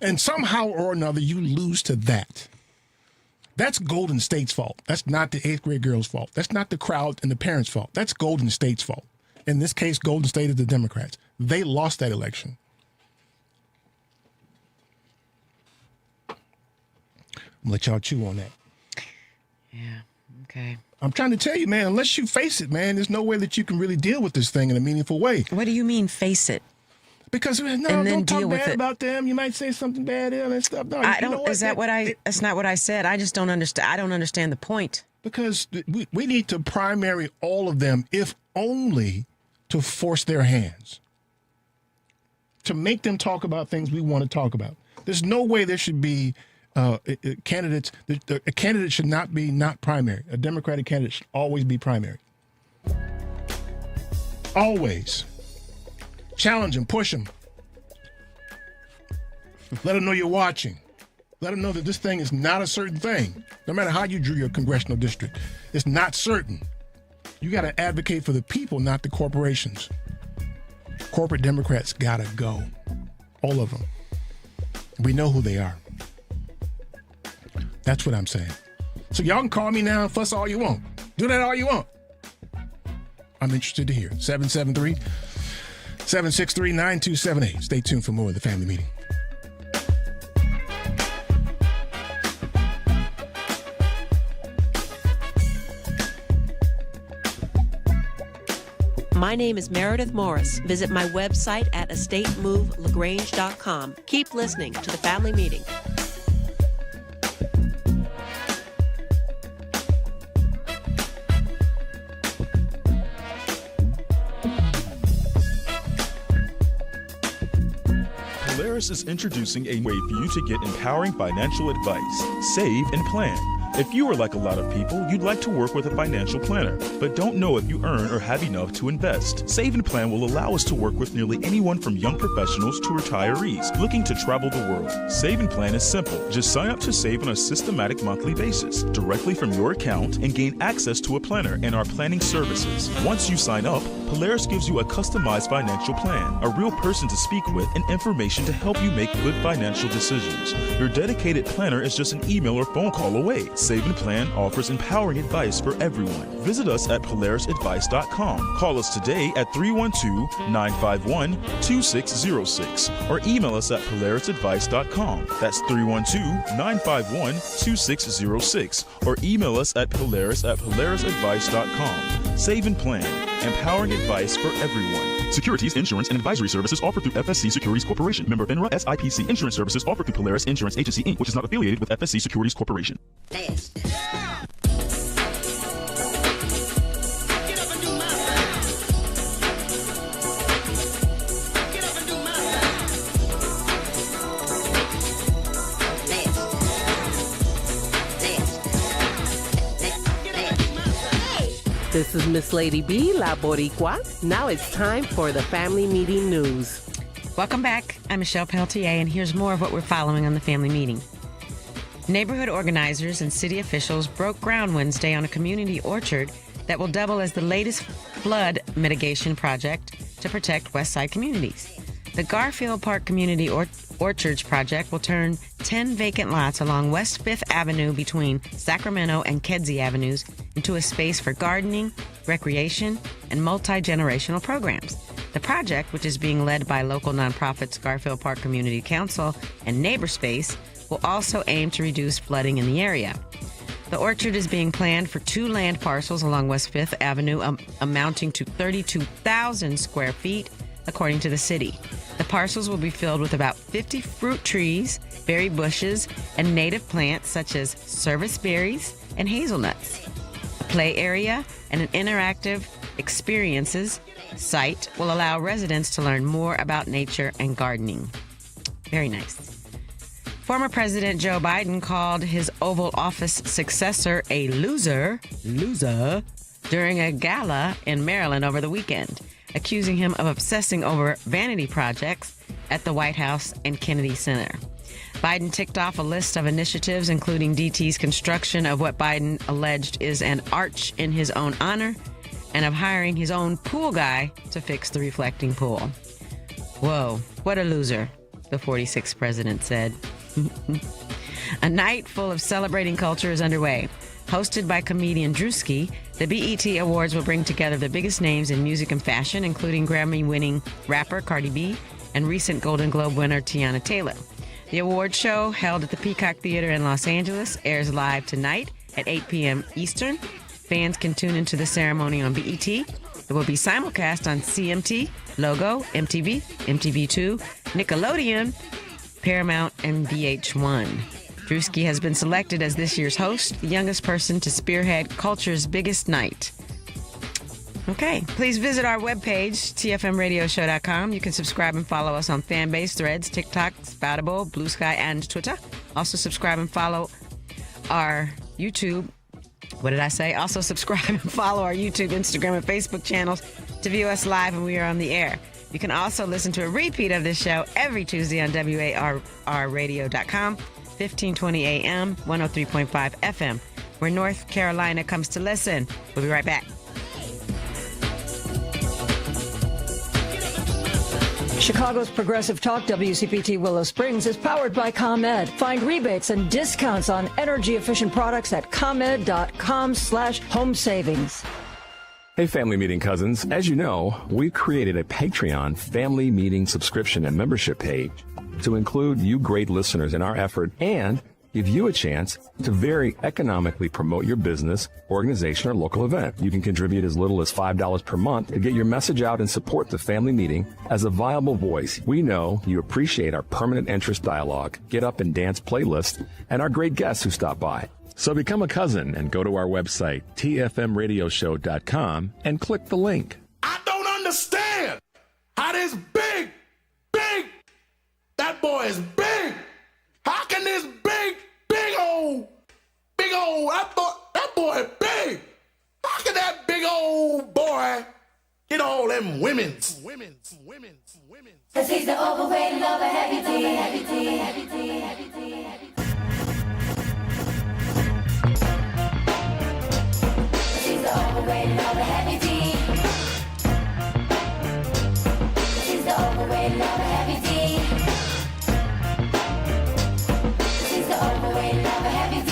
Speaker 1: And somehow or another, you lose to that. That's Golden State's fault. That's not the 8th grade girl's fault. That's not the crowd and the parents' fault. That's Golden State's fault. In this case, Golden State is the Democrats. They lost that election. I'm going to let y'all chew on that.
Speaker 2: Yeah, okay.
Speaker 1: I'm trying to tell you, man, unless you face it, man, there's no way that you can really deal with this thing in a meaningful way.
Speaker 2: What do you mean, face it?
Speaker 1: Because don't talk bad about them. You might say something bad and stuff. No,
Speaker 2: I don't. Is that what I? That's not what I said. I just don't understand. I don't understand the point.
Speaker 1: Because we need to primary all of them, if only to force their hands, to make them talk about things we want to talk about. There's no way there should be candidates. A candidate should not be not primary. A Democratic candidate should always be primary. Always. Challenge them, push them. Let them know you're watching. Let them know that this thing is not a certain thing. No matter how you drew your congressional district, it's not certain. You got to advocate for the people, not the corporations. Corporate Democrats got to go. All of them. We know who they are. That's what I'm saying. So y'all can call me now and fuss all you want. Do that all you want. I'm interested to hear. 773-763-9278. Stay tuned for more of the Family Meeting.
Speaker 15: My name is Meredith Morris. Visit my website at estatemovelagrange.com. Keep listening to the Family Meeting.
Speaker 16: Polaris is introducing a way for you to get empowering financial advice. Save and plan. If you are like a lot of people, you'd like to work with a financial planner, but don't know if you earn or have enough to invest. Save and Plan will allow us to work with nearly anyone from young professionals to retirees looking to travel the world. Save and Plan is simple. Just sign up to save on a systematic monthly basis, directly from your account, and gain access to a planner and our planning services. Once you sign up, Polaris gives you a customized financial plan, a real person to speak with, and information to help you make good financial decisions. Your dedicated planner is just an email or phone call away. Save and Plan offers empowering advice for everyone. Visit us at polarisadvice.com. Call us today at 312-951-2606 or email us at polarisadvice.com. That's 312-951-2606 or email us at polarisadvice.com. Save and Plan, empowering advice for everyone. Securities, insurance, and advisory services offered through FSC Securities Corporation. Member FINRA SIPC. Insurance services offered through Polaris Insurance Agency, Inc., which is not affiliated with FSC Securities Corporation.
Speaker 17: This is Miss Lady B, La Boricua. Now it's time for the Family Meeting News.
Speaker 2: Welcome back. I'm Michelle Peltier, and here's more of what we're following on the family meeting. Neighborhood organizers and city officials broke ground Wednesday on a community orchard that will double as the latest flood mitigation project to protect West Side communities. The Garfield Park Community Orchards project will turn 10 vacant lots along West 5th Avenue between Sacramento and Kedzie Avenues into a space for gardening, recreation, and multi-generational programs. The project, which is being led by local nonprofits Garfield Park Community Council and NeighborSpace, will also aim to reduce flooding in the area. The orchard is being planned for 2 land parcels along West 5th Avenue, amounting to 32,000 square feet, according to the city. The parcels will be filled with about 50 fruit trees, berry bushes, and native plants such as service berries and hazelnuts. A play area and an interactive experiences site will allow residents to learn more about nature and gardening. Very nice. Former President Joe Biden called his Oval Office successor a loser, during a gala in Maryland over the weekend, accusing him of obsessing over vanity projects at the White House and Kennedy Center. Biden ticked off a list of initiatives, including DT's construction of what Biden alleged is an arch in his own honor, and of hiring his own pool guy to fix the reflecting pool. Whoa, what a loser, the 46th president said. A night full of celebrating culture is underway. Hosted by comedian Drewski, the BET Awards will bring together the biggest names in music and fashion, including Grammy-winning rapper Cardi B and recent Golden Globe winner Tiana Taylor. The award show, held at the Peacock Theater in Los Angeles, airs live tonight at 8 p.m. Eastern. Fans can tune into the ceremony on BET. It will be simulcast on CMT, Logo, MTV, MTV2, Nickelodeon, Paramount, and VH1. Drewski has been selected as this year's host, the youngest person to spearhead culture's biggest night. Okay, please visit our webpage, tfmradioshow.com. You can subscribe and follow us on Fanbase, Threads, TikTok, Spoutable, Blue Sky, and Twitter. Also subscribe and follow our YouTube. What did I say? Also subscribe and follow our YouTube, Instagram, and Facebook channels to view us live when we are on the air. You can also listen to a repeat of this show every Tuesday on WARRadio.com, 1520 AM, 103.5 FM, where North Carolina comes to listen. We'll be right back.
Speaker 17: Chicago's Progressive Talk WCPT Willow Springs is powered by ComEd. Find rebates and discounts on energy-efficient products at ComEd.com/home savings.
Speaker 18: Hey, Family Meeting cousins. As you know, we've created a Patreon Family Meeting subscription and membership page to include you great listeners in our effort and give you a chance to very economically promote your business, organization, or local event. You can contribute as little as $5 per month to get your message out and support the Family Meeting as a viable voice. We know you appreciate our permanent interest dialogue, get up and dance playlist, and our great guests who stop by. So become a cousin and go to our website, tfmradioshow.com, and click the link.
Speaker 19: I don't understand how this big, that boy is big. How can this big old, that boy big. How can that big old boy get all them women's?
Speaker 8: Cause he's the overweight lover, heavy D. He's the overweight lover, heavy D. He's the overweight lover, heavy D. He's the overweight lover, heavy D.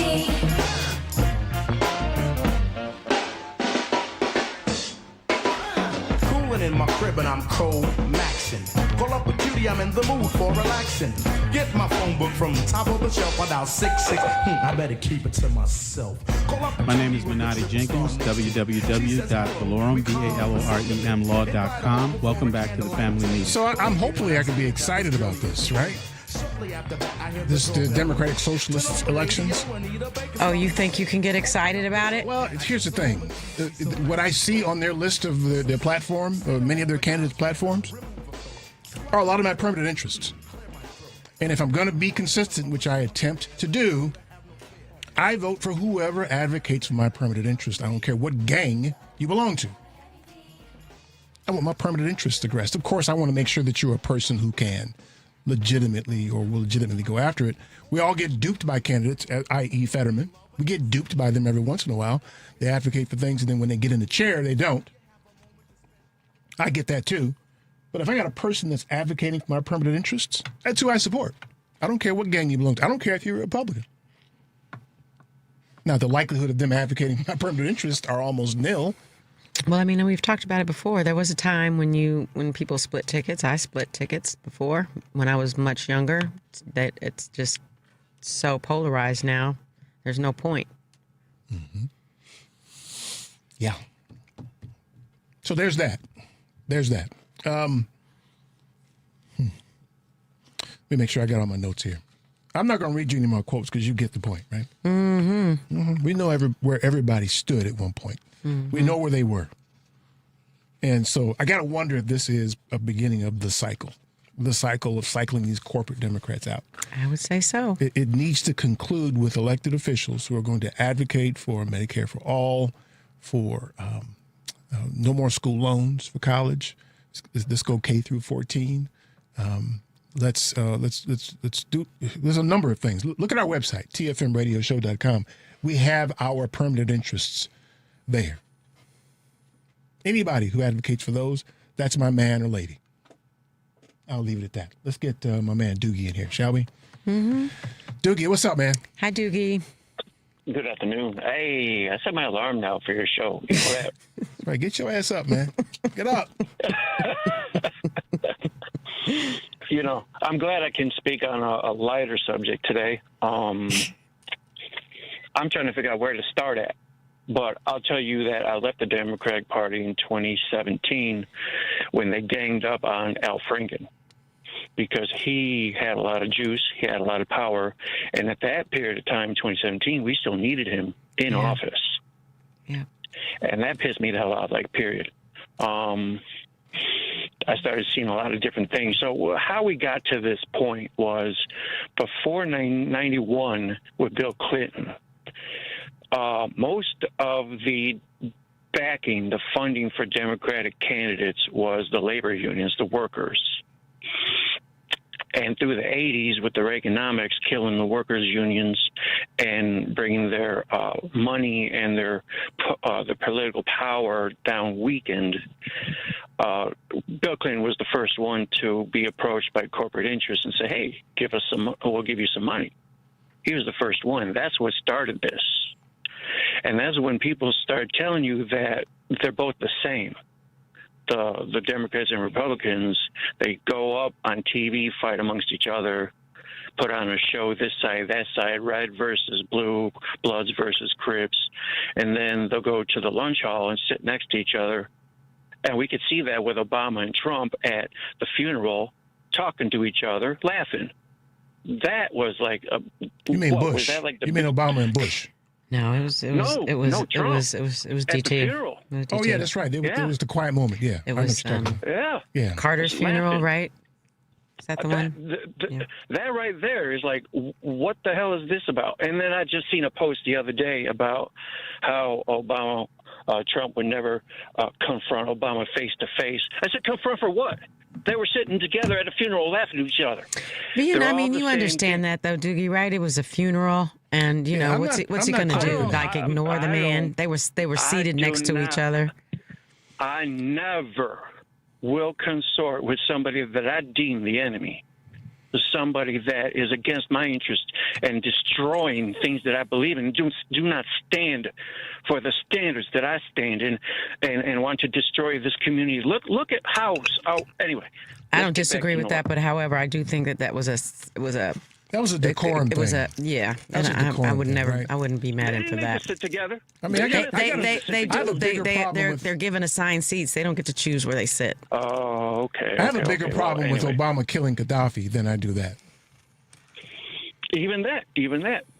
Speaker 19: Cooling in my crib and I'm cold maxing. Call up a cutie, I'm in the mood for relaxing. Get my phone book from top of the shelf without 66. I better keep it to myself.
Speaker 10: My name is Minati Jenkins, www.valorem.law.com. Welcome back to the Family Meeting.
Speaker 1: So I'm hopefully I can be excited about this, right? This the Democratic Socialist elections.
Speaker 2: Oh, you think you can get excited about it?
Speaker 1: Well, here's the thing. What I see on their list of their platform, many of their candidates' platforms, are a lot of my permanent interests. And if I'm going to be consistent, which I attempt to do, I vote for whoever advocates for my permanent interest. I don't care what gang you belong to. I want my permanent interest aggressed. Of course, I want to make sure that you're a person who can legitimately or will legitimately go after it. We all get duped by candidates, i.e. Fetterman. We get duped by them every once in a while. They advocate for things, and then when they get in the chair, they don't. I get that too. But if I got a person that's advocating for my permanent interests, that's who I support. I don't care what gang you belong to. I don't care if you're a Republican. Now, the likelihood of them advocating for my permanent interests are almost nil.
Speaker 2: Well, I mean, we've talked about it before. There was a time when people split tickets. I split tickets before when I was much younger. That it's just so polarized now. There's no point.
Speaker 1: Mm-hmm. Yeah. So there's that. There's that. Let me make sure I got all my notes here. I'm not going to read you any more quotes because you get the point, right?
Speaker 2: Mm-hmm.
Speaker 1: Mm-hmm. We know where everybody stood at one point. Mm-hmm. We know where they were. And so I got to wonder if this is a beginning of the cycle of cycling these corporate Democrats out.
Speaker 2: I would say so.
Speaker 1: It needs to conclude with elected officials who are going to advocate for Medicare for all, for no more school loans for college. Let's go K through 14. Let's do. There's a number of things. Look at our website, tfmradioshow.com. We have our permanent interests there. Anybody who advocates for those, that's my man or lady. I'll leave it at that. Let's get my man Doogie in here, shall we?
Speaker 2: Mm-hmm.
Speaker 1: Doogie, what's up, man?
Speaker 2: Hi, Doogie.
Speaker 20: Good afternoon. Hey, I set my alarm now for your show. You know that?
Speaker 1: Right, get your ass up, man. Get up.
Speaker 20: You know, I'm glad I can speak on a lighter subject today. I'm trying to figure out where to start at. But I'll tell you that I left the Democratic Party in 2017 when they ganged up on Al Franken because he had a lot of juice, he had a lot of power, and at that period of time, 2017, we still needed him in office.
Speaker 2: Yeah.
Speaker 20: And that pissed me the hell off, like, period. I started seeing a lot of different things. So how we got to this point was before 91 with Bill Clinton, most of the backing, the funding for Democratic candidates was the labor unions, the workers. And through the 80s, with the Reaganomics killing the workers' unions and bringing their money and their political power down weakened, Bill Clinton was the first one to be approached by corporate interests and say, hey, give us some, we'll give you some money. He was the first one. That's what started this. And that's when people start telling you that they're both the same. The Democrats and Republicans, they go up on TV, fight amongst each other, put on a show, this side, that side, red versus blue, Bloods versus Crips, and then they'll go to the lunch hall and sit next to each other. And we could see that with Obama and Trump at the funeral, talking to each other, laughing. That was like a...
Speaker 1: You mean Bush?
Speaker 20: Was that like
Speaker 1: you mean Obama and Bush?
Speaker 2: No, it was
Speaker 20: Trump.
Speaker 2: DT.
Speaker 20: At the funeral.
Speaker 2: It was DT.
Speaker 1: Oh yeah, that's right. It was the quiet moment. Yeah,
Speaker 2: It was
Speaker 20: yeah.
Speaker 2: Carter's funeral, right? Is that the one?
Speaker 20: That right there is like, what the hell is this about? And then I just seen a post the other day about how Trump would never confront Obama face to face. I said, confront for what? They were sitting together at a funeral laughing at each other.
Speaker 2: But you understand that though, Doogie, right? It was a funeral, and what's he going to do? Like ignore the man? They were seated next to each other.
Speaker 20: I never will consort with somebody that I deem the enemy, somebody that is against my interest and destroying things that I believe in. Do not stand for the standards that I stand in and want to destroy this community. Look at how. Anyway,
Speaker 2: I don't disagree with that, but however, I do think that was a
Speaker 1: decorum thing.
Speaker 2: It was a I would never.
Speaker 1: Right?
Speaker 2: I wouldn't be mad at for that.
Speaker 20: Sit together.
Speaker 1: I mean,
Speaker 2: they're given assigned seats. They don't get to choose where they sit.
Speaker 20: Oh, okay.
Speaker 1: I have a bigger problem with Obama killing Gaddafi than I do that.
Speaker 20: Even that.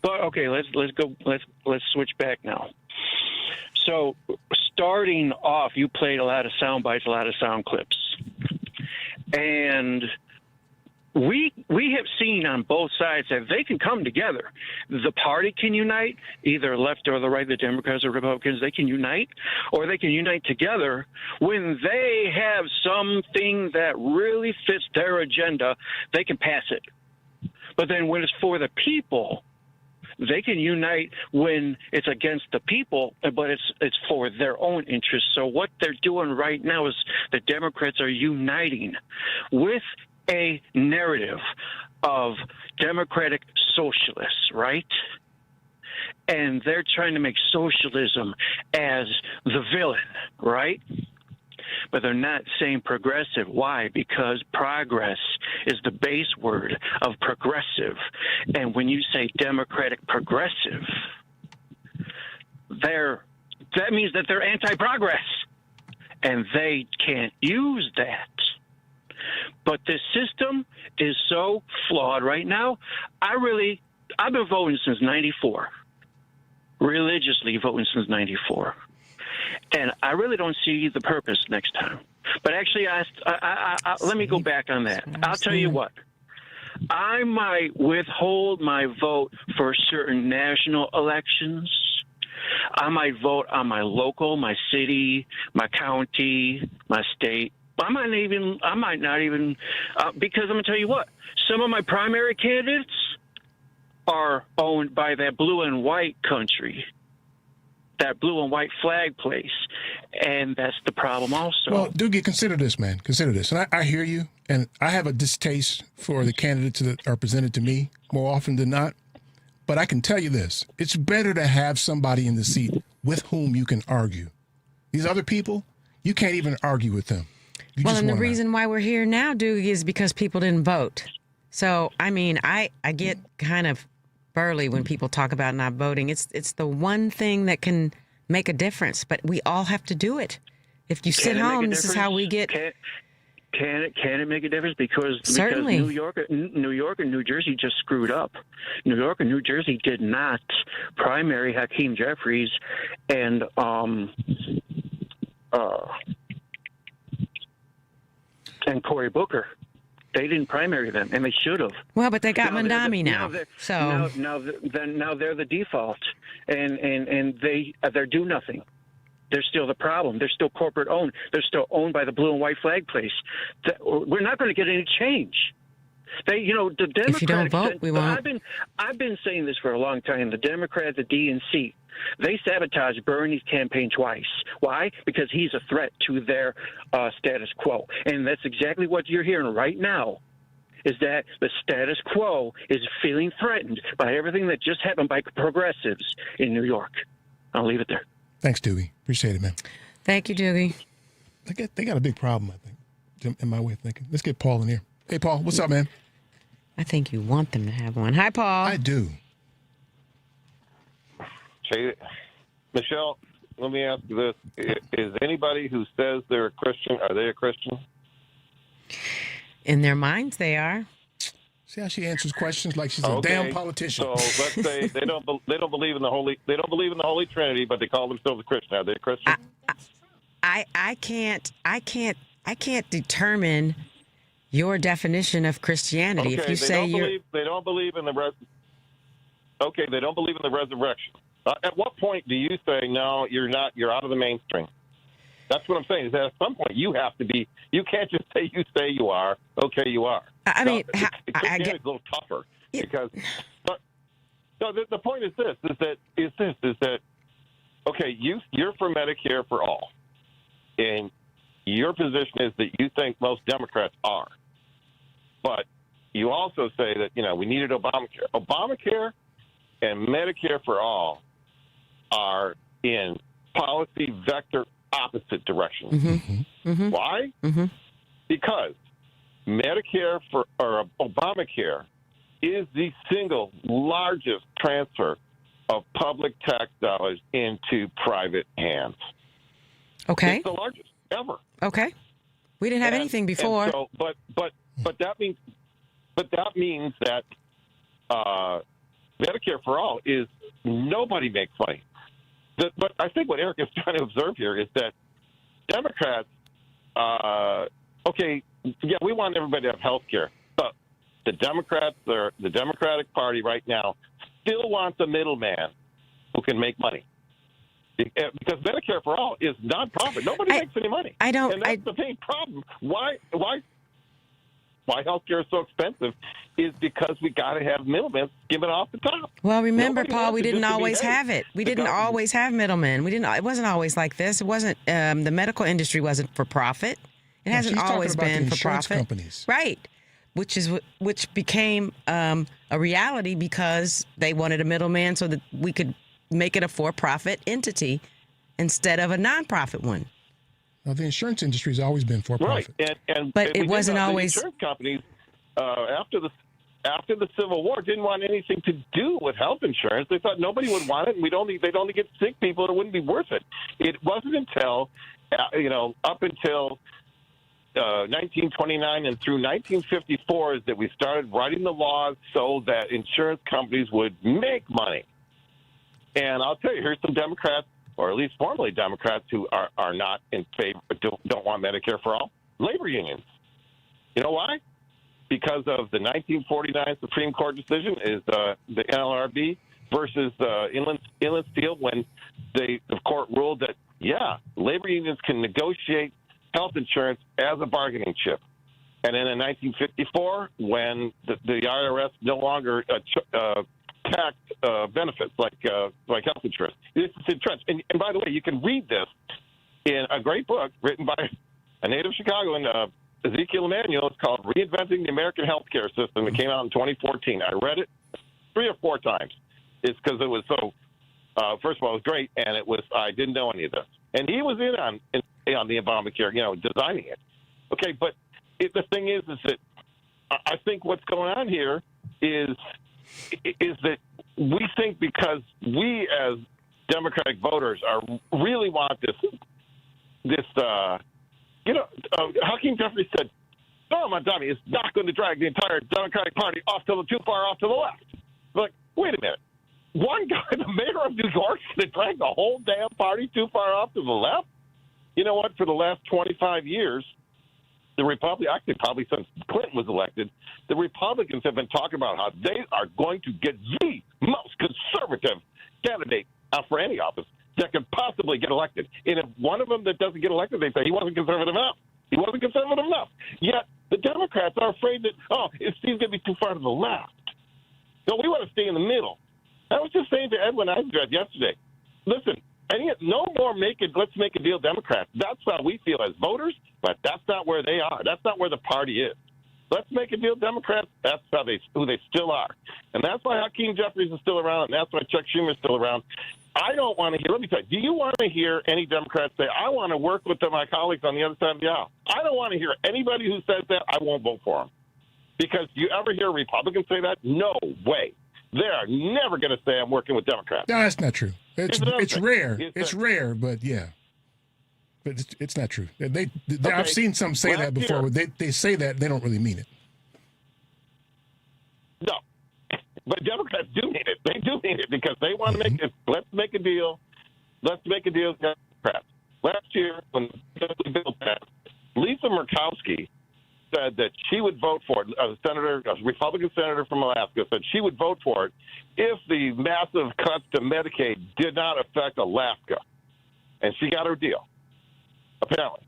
Speaker 20: But okay, let's go. Let's switch back now. So, starting off, you played a lot of sound bites, a lot of sound clips, and we have seen on both sides that they can come together. The party can unite, either left or the right, the Democrats or Republicans. They can unite, or they can unite together when they have something that really fits their agenda. They can pass it. But then when it's for the people, they can unite when it's against the people, but it's for their own interests. So what they're doing right now is the Democrats are uniting with a narrative of democratic socialists, right? And they're trying to make socialism as the villain, right? But they're not saying progressive. Why? Because progress is the base word of progressive. And when you say democratic progressive, that means that they're anti-progress. And they can't use that. But this system is so flawed right now. I've been voting since 94. Religiously voting since 94. And I really don't see the purpose next time. But actually, let me go back on that. I'll tell you what. I might withhold my vote for certain national elections. I might vote on my local, my city, my county, my state. I might not even, because I'm going to tell you what. Some of my primary candidates are owned by that blue and white country. That blue and white flag place. And that's the problem also.
Speaker 1: Well, Doogie, consider this, man. Consider this. And I hear you. And I have a distaste for the candidates that are presented to me more often than not. But I can tell you this. It's better to have somebody in the seat with whom you can argue. These other people, you can't even argue with them.
Speaker 2: Well, and the reason why we're here now, Doogie, is because people didn't vote. So, I mean, I get kind of burly when people talk about not voting. It's the one thing that can make a difference, but we all have to do it. If you sit home, this is how we get.
Speaker 20: Can it make a difference? Because
Speaker 2: Certainly.
Speaker 20: New York and New Jersey just screwed up. New York and New Jersey did not primary Hakeem Jeffries and Cory Booker. They didn't primary them, and they should have.
Speaker 2: Well, but they got Mandami now. So
Speaker 20: now they're the default, and they're do nothing. They're still the problem. They're still corporate owned. They're still owned by the blue and white flag place. We're not going to get any change. The Democrats.
Speaker 2: If you don't vote, we won't.
Speaker 20: I've been saying this for a long time. The Democrats, the DNC, they sabotaged Bernie's campaign twice. Why? Because he's a threat to their status quo, and that's exactly what you're hearing right now. Is that the status quo is feeling threatened by everything that just happened by progressives in New York. I'll leave it there.
Speaker 1: Thanks, Doogie. Appreciate it, man.
Speaker 2: Thank you, Doogie.
Speaker 1: They got a big problem, I think, in my way of thinking. Let's get Paul in here. Hey, Paul, what's up, man?
Speaker 2: I think you want them to have one. Hi, Paul.
Speaker 1: I do.
Speaker 21: Hey, Michelle, let me ask you this. Is anybody who says they're a Christian, are they a Christian?
Speaker 2: In their minds, they are.
Speaker 1: See how she answers questions like she's a damn politician.
Speaker 21: So let's say they don't believe in the Holy Trinity, but they call themselves a Christian. Are they a Christian?
Speaker 2: I can't determine your definition of Christianity.
Speaker 21: Okay,
Speaker 2: if you say
Speaker 21: they don't believe in the resurrection. At what point do you say no? You're not. You're out of the mainstream. That's what I'm saying. Is that at some point you have to be. You can't just say you are. Okay, you are.
Speaker 2: I mean,
Speaker 21: Christianity is a little tougher because. But so the point is this: is that okay? You're for Medicare for all, and your position is that you think most Democrats are, but you also say that we needed Obamacare. Obamacare and Medicare for all are in policy vector opposite directions.
Speaker 2: Mm-hmm. Mm-hmm.
Speaker 21: Why?
Speaker 2: Mm-hmm.
Speaker 21: Because Medicare or Obamacare is the single largest transfer of public tax dollars into private hands.
Speaker 2: Okay.
Speaker 21: It's the largest ever.
Speaker 2: Okay. We didn't have anything before.
Speaker 21: And so, but that means that Medicare for all is nobody makes money. But I think what Eric is trying to observe here is that Democrats, we want everybody to have health care. But the Democratic Party right now still wants a middleman who can make money. Because Medicare for All is nonprofit. Nobody makes any money. And that's the main problem. Why healthcare is so expensive is because we got to have middlemen giving off the top.
Speaker 2: Well, remember,
Speaker 21: Nobody
Speaker 2: Paul,
Speaker 21: wants
Speaker 2: we
Speaker 21: to
Speaker 2: didn't
Speaker 21: just
Speaker 2: always
Speaker 21: be, hey,
Speaker 2: have it. We
Speaker 21: the
Speaker 2: didn't
Speaker 21: government-
Speaker 2: always have middlemen. It wasn't always like this. It wasn't. The medical industry wasn't for profit. It hasn't
Speaker 1: she's talking
Speaker 2: always
Speaker 1: about the
Speaker 2: been for
Speaker 1: insurance
Speaker 2: profit.
Speaker 1: companies.
Speaker 2: Right. Which became a reality because they wanted a middleman so that we could make it a for-profit entity instead of a nonprofit one.
Speaker 1: Well, the insurance industry has always been for profit.
Speaker 21: And
Speaker 2: But
Speaker 21: we
Speaker 2: it
Speaker 21: did
Speaker 2: wasn't
Speaker 21: know
Speaker 2: always-
Speaker 21: the insurance companies after the Civil War didn't want anything to do with health insurance. They thought nobody would want it, and they'd only get sick people, and it wouldn't be worth it. It wasn't until up until 1929 and through 1954 is that we started writing the laws so that insurance companies would make money. And I'll tell you, here's some Democrats, or at least formerly Democrats, who are not in favor, don't want Medicare for all. Labor unions. You know why? Because of the 1949 Supreme Court decision is the NLRB versus Inland Steel, when the court ruled that, labor unions can negotiate health insurance as a bargaining chip. And then in 1954, when the IRS no longer taxed benefits like health insurance. It's entrenched. And by the way, you can read this in a great book written by a native Chicagoan, Ezekiel Emanuel. It's called Reinventing the American Healthcare System. It came out in 2014. I read it 3 or 4 times. It's because it was so, first of all, it was great, and I didn't know any of this. And he was in on the Obamacare, designing it. Okay, but the thing is that I think what's going on here is that we think because we as Democratic voters really want this Hakeem Jeffries said, Donald Mamdani is not going to drag the entire Democratic Party too far off to the left. Like, wait a minute. One guy, the mayor of New York, is going to drag the whole damn party too far off to the left? You know what? For the last 25 years, the Republicans, actually probably since Clinton was elected, the Republicans have been talking about how they are going to get the most conservative candidate out for any office that could possibly get elected. And if one of them that doesn't get elected, they say he wasn't conservative enough. He wasn't conservative enough. Yet the Democrats are afraid that, he's going to be too far to the left. No, we want to stay in the middle. I was just saying to Edwin Eisendrath yesterday, listen, no more let's make a deal Democrats. That's how we feel as voters, but that's not where they are. That's not where the party is. Let's make a deal Democrats. That's who they still are. And that's why Hakeem Jeffries is still around, and that's why Chuck Schumer is still around. I don't want to hear, let me tell you, do you want to hear any Democrats say, I want to work with my colleagues on the other side of the aisle? I don't want to hear anybody who says that. I won't vote for them. Because do you ever hear Republicans say that? No way. They're never going to say I'm working with Democrats.
Speaker 1: No, that's not true. It's rare. It's rare, but yeah. But it's not true. I've seen some say that before. They say that, they don't really mean it.
Speaker 21: No. But Democrats do mean it. They do mean it because they want to make it. Let's make a deal. Let's make a deal with Democrats. Last year, when the bill passed, Lisa Murkowski said that she would vote for it. A Republican senator from Alaska said she would vote for it if the massive cuts to Medicaid did not affect Alaska. And she got her deal, apparently.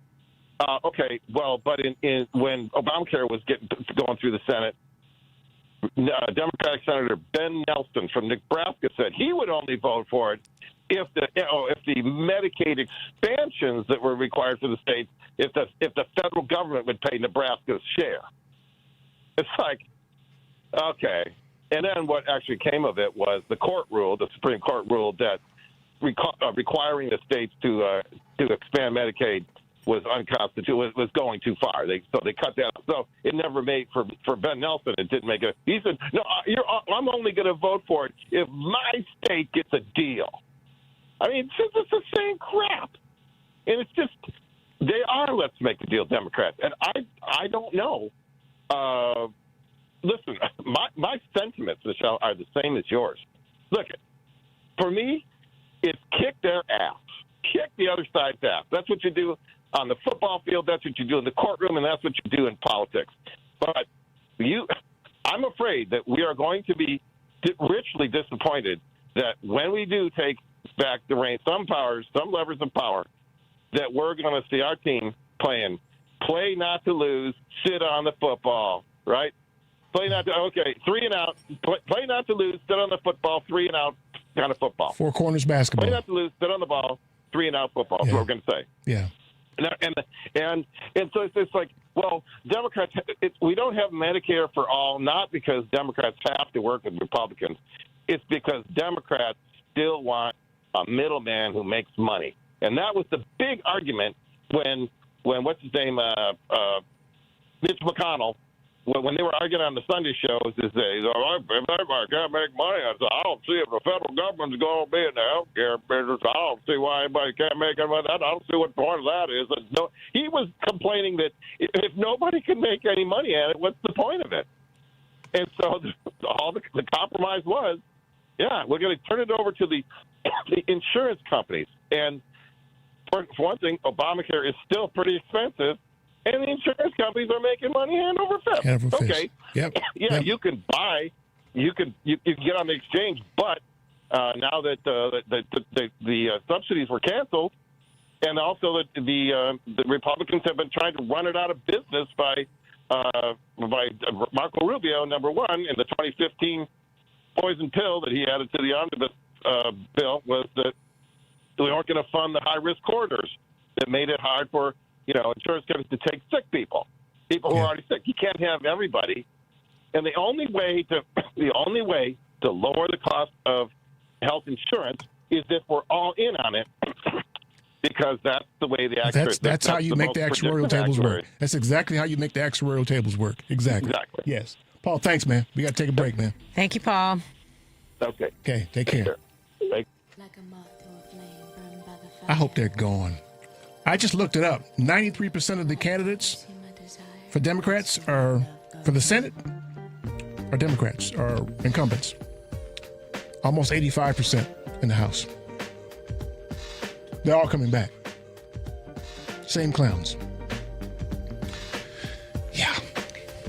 Speaker 21: But when Obamacare was going through the Senate, Democratic Senator Ben Nelson from Nebraska said he would only vote for it if the Medicaid expansions that were required for the states, if the federal government would pay Nebraska's share. It's like, okay. And then what actually came of it was the Supreme Court ruled that requiring the states to expand Medicaid was unconstitutional, was going too far. So they cut that. So it never made for Ben Nelson. It didn't make it. He said, "No, I'm only going to vote for it if my state gets a deal." I mean, it's the same crap, and it's just they are. Let's make a deal, Democrats, and I don't know. Listen, my sentiments, Michelle, are the same as yours. Look, for me, it's kick their ass, kick the other side's ass. That's what you do on the football field, that's what you do in the courtroom, and that's what you do in politics. But I'm afraid that we are going to be richly disappointed that when we do take back the reins, some levers of power, that we're going to see our team playing play not to lose, sit on the football, right? Play not to, okay, 3 and out, play not to lose, sit on the football, 3 and out kind of football.
Speaker 1: Four corners basketball.
Speaker 21: Play not to lose, sit on the ball, 3 and out football. That's what we're going to say.
Speaker 1: Yeah.
Speaker 21: And so it's like, well, Democrats, we don't have Medicare for all, not because Democrats have to work with Republicans. It's because Democrats still want a middleman who makes money. And that was the big argument when what's his name, Mitch McConnell, when they were arguing on the Sunday shows, is they if everybody can't make money, I don't see if the federal government's going to be in the health care business. I don't see why anybody can't make any money. I don't see what the point of that is. No, he was complaining that if nobody can make any money at it, what's the point of it? And so the compromise was, yeah, we're going to turn it over to the insurance companies. And for one thing, Obamacare is still pretty expensive. And the insurance companies are making money hand over fist. Okay.
Speaker 1: Yep.
Speaker 21: Yeah,
Speaker 1: Yep.
Speaker 21: you can buy, you can get on the exchange, but now that the subsidies were canceled, and also that the Republicans have been trying to run it out of business by Marco Rubio, number one, in the 2015 poison pill that he added to the omnibus bill was that we weren't going to fund the high-risk corridors that made it hard for insurance companies to take sick people who are already sick. You can't have everybody. And the only way to lower the cost of health insurance is if we're all in on it, because that's the way the actuaries.
Speaker 1: That's how you make the actuarial tables work. That's exactly how you make the actuarial tables work. Exactly. Yes. Paul, thanks, man. We got to take a break, man.
Speaker 2: Thank you, Paul.
Speaker 21: Okay.
Speaker 1: Okay, take care. I hope they're gone. I just looked it up. 93% of the candidates for Democrats for the Senate are Democrats, are incumbents. Almost 85% in the House. They're all coming back. Same clowns. Yeah.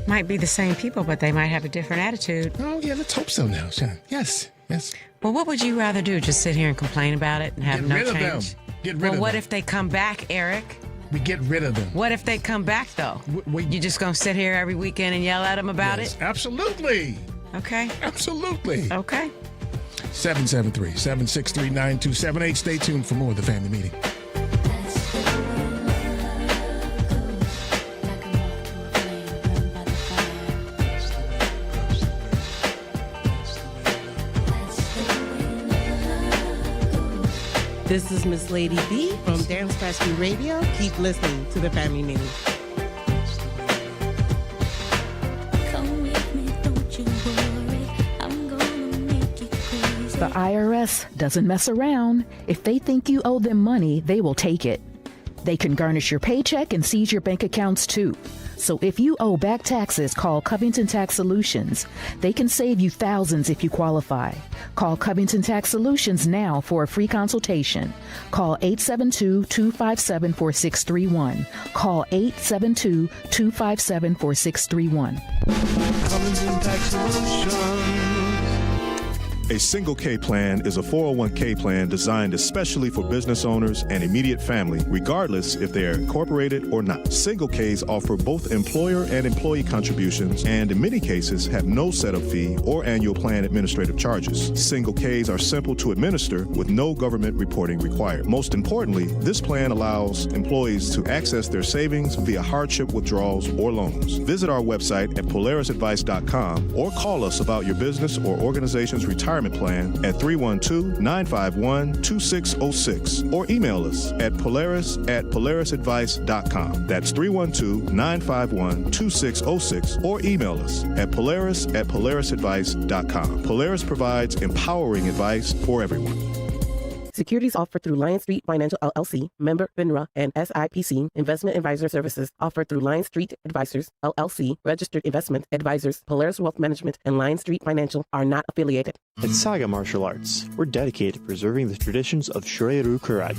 Speaker 2: Might be the same people, but they might have a different attitude.
Speaker 1: Oh, yeah, let's hope so now, Shannon. Yes.
Speaker 2: Well, what would you rather do? Just sit here and complain about it and have no change?
Speaker 1: Get rid of them. Get rid of them.
Speaker 2: Well, what if they come back, Eric?
Speaker 1: We get rid of them.
Speaker 2: What if they come back, though? You just going to sit here every weekend and yell at them about it?
Speaker 1: Absolutely.
Speaker 2: Okay.
Speaker 1: Absolutely.
Speaker 2: Okay.
Speaker 1: 773-763-9278. Stay tuned for more of The Family Meeting.
Speaker 3: This is Miss Lady B from Dance Rescue Radio. Keep listening to The Family Meeting.
Speaker 22: The IRS doesn't mess around. If they think you owe them money, they will take it. They can garnish your paycheck and seize your bank accounts too. So if you owe back taxes, call Covington Tax Solutions. They can save you thousands if you qualify. Call Covington Tax Solutions now for a free consultation. Call 872-257-4631. Call 872-257-4631.
Speaker 19: Covington Tax Solutions.
Speaker 14: A Single K plan is a 401k plan designed especially for business owners and immediate family, regardless if they are incorporated or not. Single Ks offer both employer and employee contributions and in many cases have no setup fee or annual plan administrative charges. Single Ks are simple to administer with no government reporting required. Most importantly, this plan allows employees to access their savings via hardship withdrawals or loans. Visit our website at polarisadvice.com or call us about your business or organization's retirement plan at 312-951-2606 or email us at polarisadvice.com. That's 312-951-2606 or email us at polarisadvice.com. Polaris provides empowering advice for everyone.
Speaker 3: Securities offered through Lion Street Financial LLC, member FINRA, and SIPC. Investment advisor services offered through Lion Street Advisors LLC, registered investment advisors. Polaris Wealth Management and Lion Street Financial are not affiliated.
Speaker 23: At Saga Martial Arts, we're dedicated to preserving the traditions of Shorin-ryu Karate.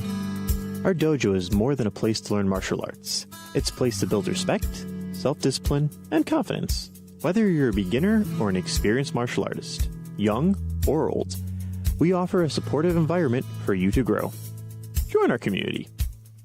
Speaker 23: Our dojo is more than a place to learn martial arts. It's a place to build respect, self-discipline, and confidence. Whether you're a beginner or an experienced martial artist, young or old, we offer a supportive environment for you to grow. Join our community.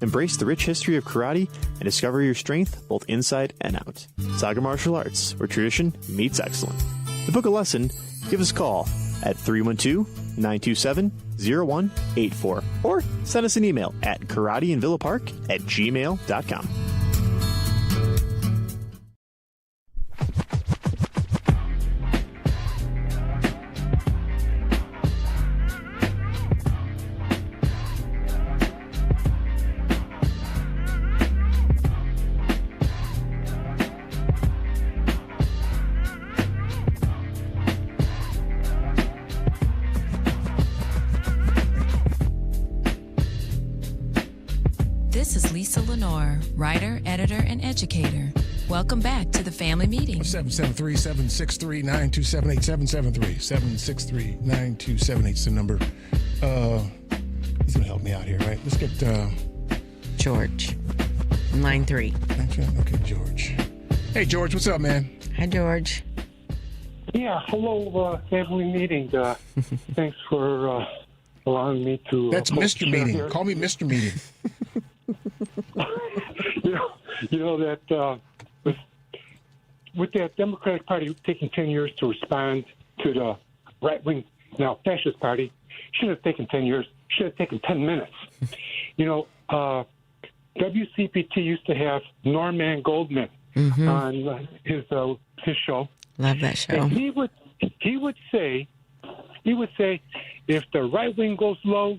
Speaker 23: Embrace the rich history of karate and discover your strength both inside and out. Saga Martial Arts, where tradition meets excellence. To book a lesson, give us a call at 312-927-0184 or send us an email at karateinvillapark@gmail.com.
Speaker 4: This is Lisa Lenore, writer, editor, and educator. Welcome back to the Family Meeting.
Speaker 1: 773-763-9278, 773-763-9278 is the number. He's going to help me out here, right? Let's get
Speaker 2: George, line 3.
Speaker 1: Okay, George. Hey, George, what's up, man?
Speaker 2: Hi, George.
Speaker 5: Yeah, hello, Family Meeting. Thanks for allowing me to...
Speaker 1: That's Mr. Meeting.
Speaker 5: Here.
Speaker 1: Call me Mr. Meeting.
Speaker 5: you know that with that Democratic Party taking 10 years to respond to the right-wing, now fascist party, should have taken 10 years, should have taken 10 minutes. You know, WCPT used to have Norman Goldman on his show.
Speaker 2: Love that show.
Speaker 5: And he would say, if the right wing goes low,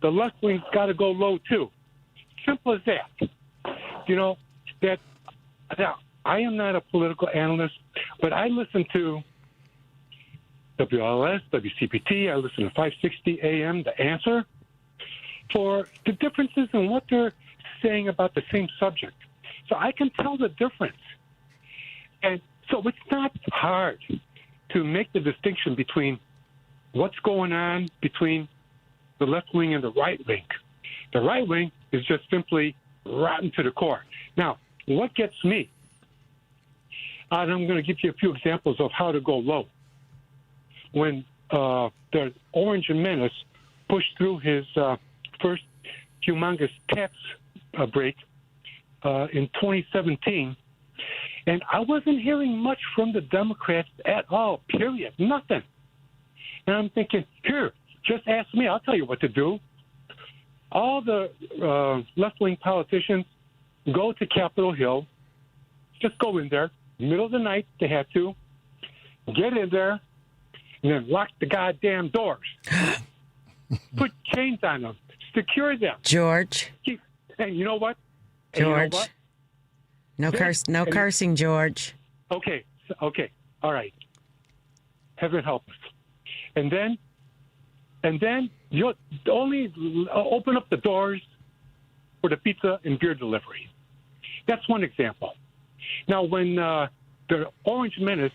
Speaker 5: the left wing's got to go low too. Simple as that. You know, that now I am not a political analyst, but I listen to WLS, WCPT, I listen to 560 AM, The Answer, for the differences in what they're saying about the same subject. So I can tell the difference. And so it's not hard to make the distinction between what's going on between the left wing and the right wing. The right wing is just simply rotten to the core. Now, what gets me, and I'm going to give you a few examples of how to go low. When the Orange Menace pushed through his first humongous tax break in 2017, and I wasn't hearing much from the Democrats at all, period, nothing. And I'm thinking, here, just ask me, I'll tell you what to do. All the left-wing politicians go to Capitol Hill, just go in there, middle of the night, they have to, get in there, and then lock the goddamn doors. Put chains on them, secure them.
Speaker 2: George.
Speaker 5: And you know what?
Speaker 2: George. No cursing, George.
Speaker 5: Okay, all right. Heaven help us. And then you only open up the doors for the pizza and beer delivery. That's one example. Now, when the Orange Menace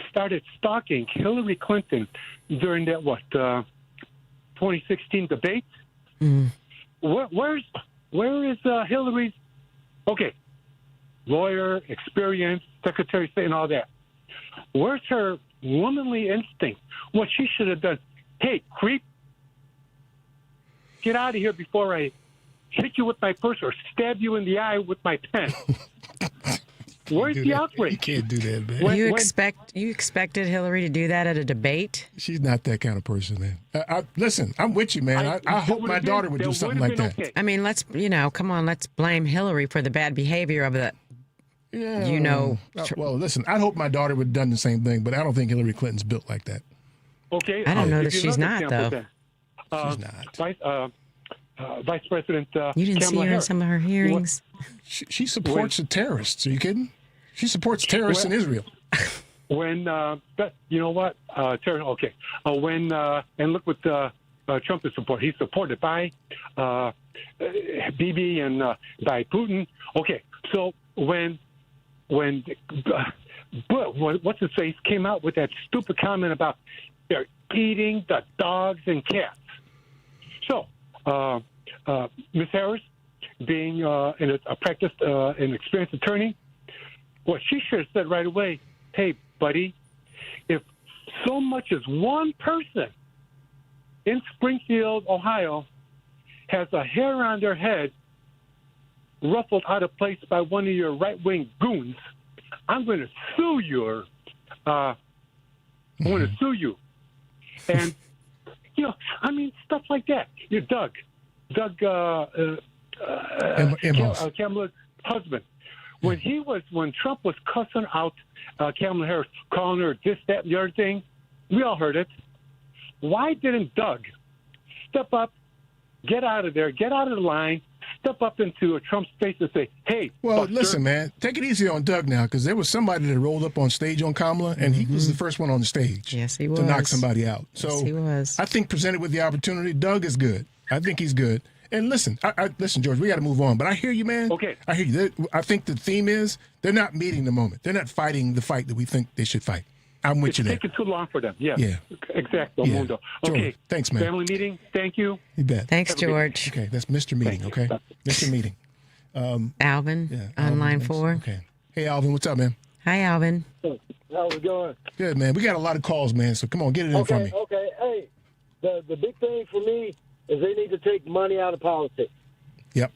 Speaker 5: started stalking Hillary Clinton during that, 2016 debate, where is Hillary's, lawyer, experience, Secretary of State and all that? Where's her womanly instinct? What she should have done, hey, creep, get out of here before I hit you with my purse or stab you in the eye with my pen. Where's the outrage?
Speaker 1: You can't do that, man.
Speaker 2: You expected Hillary to do that at a debate?
Speaker 1: She's not that kind of person, man. Listen, I'm with you, man. I hope my daughter would do something like that.
Speaker 2: Okay. I mean, let's blame Hillary for the bad behavior of the,
Speaker 1: Well, listen, I hope my daughter would have done the same thing, but I don't think Hillary Clinton's built like that.
Speaker 5: Okay.
Speaker 2: I don't know that she's not, though.
Speaker 1: She's not.
Speaker 5: Vice President
Speaker 2: you didn't
Speaker 5: Kamala
Speaker 2: see her in
Speaker 5: Harris.
Speaker 2: some of her hearings?
Speaker 1: She supports the terrorists. Are you kidding? She supports terrorists in Israel.
Speaker 5: When, you know what? When, and look what Trump is supporting. He's supported by Bibi and by Putin. Okay, so when what's his face came out with that stupid comment about they're eating the dogs and cats. So, Ms. Harris, being a practiced and experienced attorney, what she should have said right away, hey, buddy, if so much as one person in Springfield, Ohio, has a hair on their head ruffled out of place by one of your right-wing goons, I'm going to sue you. I'm going to sue you. And, stuff like that. You're Doug Kamala's husband. When Trump was cussing out Kamala Harris, calling her this, that, and the other thing, we all heard it. Why didn't Doug step up, get out of there, get out of the line, step up into Trump's face and say, hey,
Speaker 1: well,
Speaker 5: Buster.
Speaker 1: Listen, man, take it easy on Doug now, because there was somebody that rolled up on stage on Kamala, and he was the first one on the stage.
Speaker 2: Yes, he was.
Speaker 1: To knock somebody out. So
Speaker 2: yes, he was.
Speaker 1: I think presented with the opportunity, Doug is good. I think he's good. And listen, listen, George, we got to move on. But I hear you, man.
Speaker 5: Okay.
Speaker 1: I hear you. I think the theme is they're not meeting the moment. They're not fighting the fight that we think they should fight. I'm with you there.
Speaker 5: It's taking too long for them. Yeah. Exactly.
Speaker 1: Yeah.
Speaker 5: Okay.
Speaker 1: George, thanks, man.
Speaker 5: Family meeting. Thank you.
Speaker 1: You bet.
Speaker 2: Thanks, George.
Speaker 1: Okay, that's Mr. Meeting, okay? Mr. Meeting.
Speaker 2: Alvin, on line 4.
Speaker 1: Okay. Hey, Alvin, what's up, man?
Speaker 2: Hi, Alvin.
Speaker 6: How's it going?
Speaker 1: Good, man. We got a lot of calls, man, so come on, get it in for me.
Speaker 6: Okay. Hey, the big thing for me is they need to take money out of politics.
Speaker 1: Yep.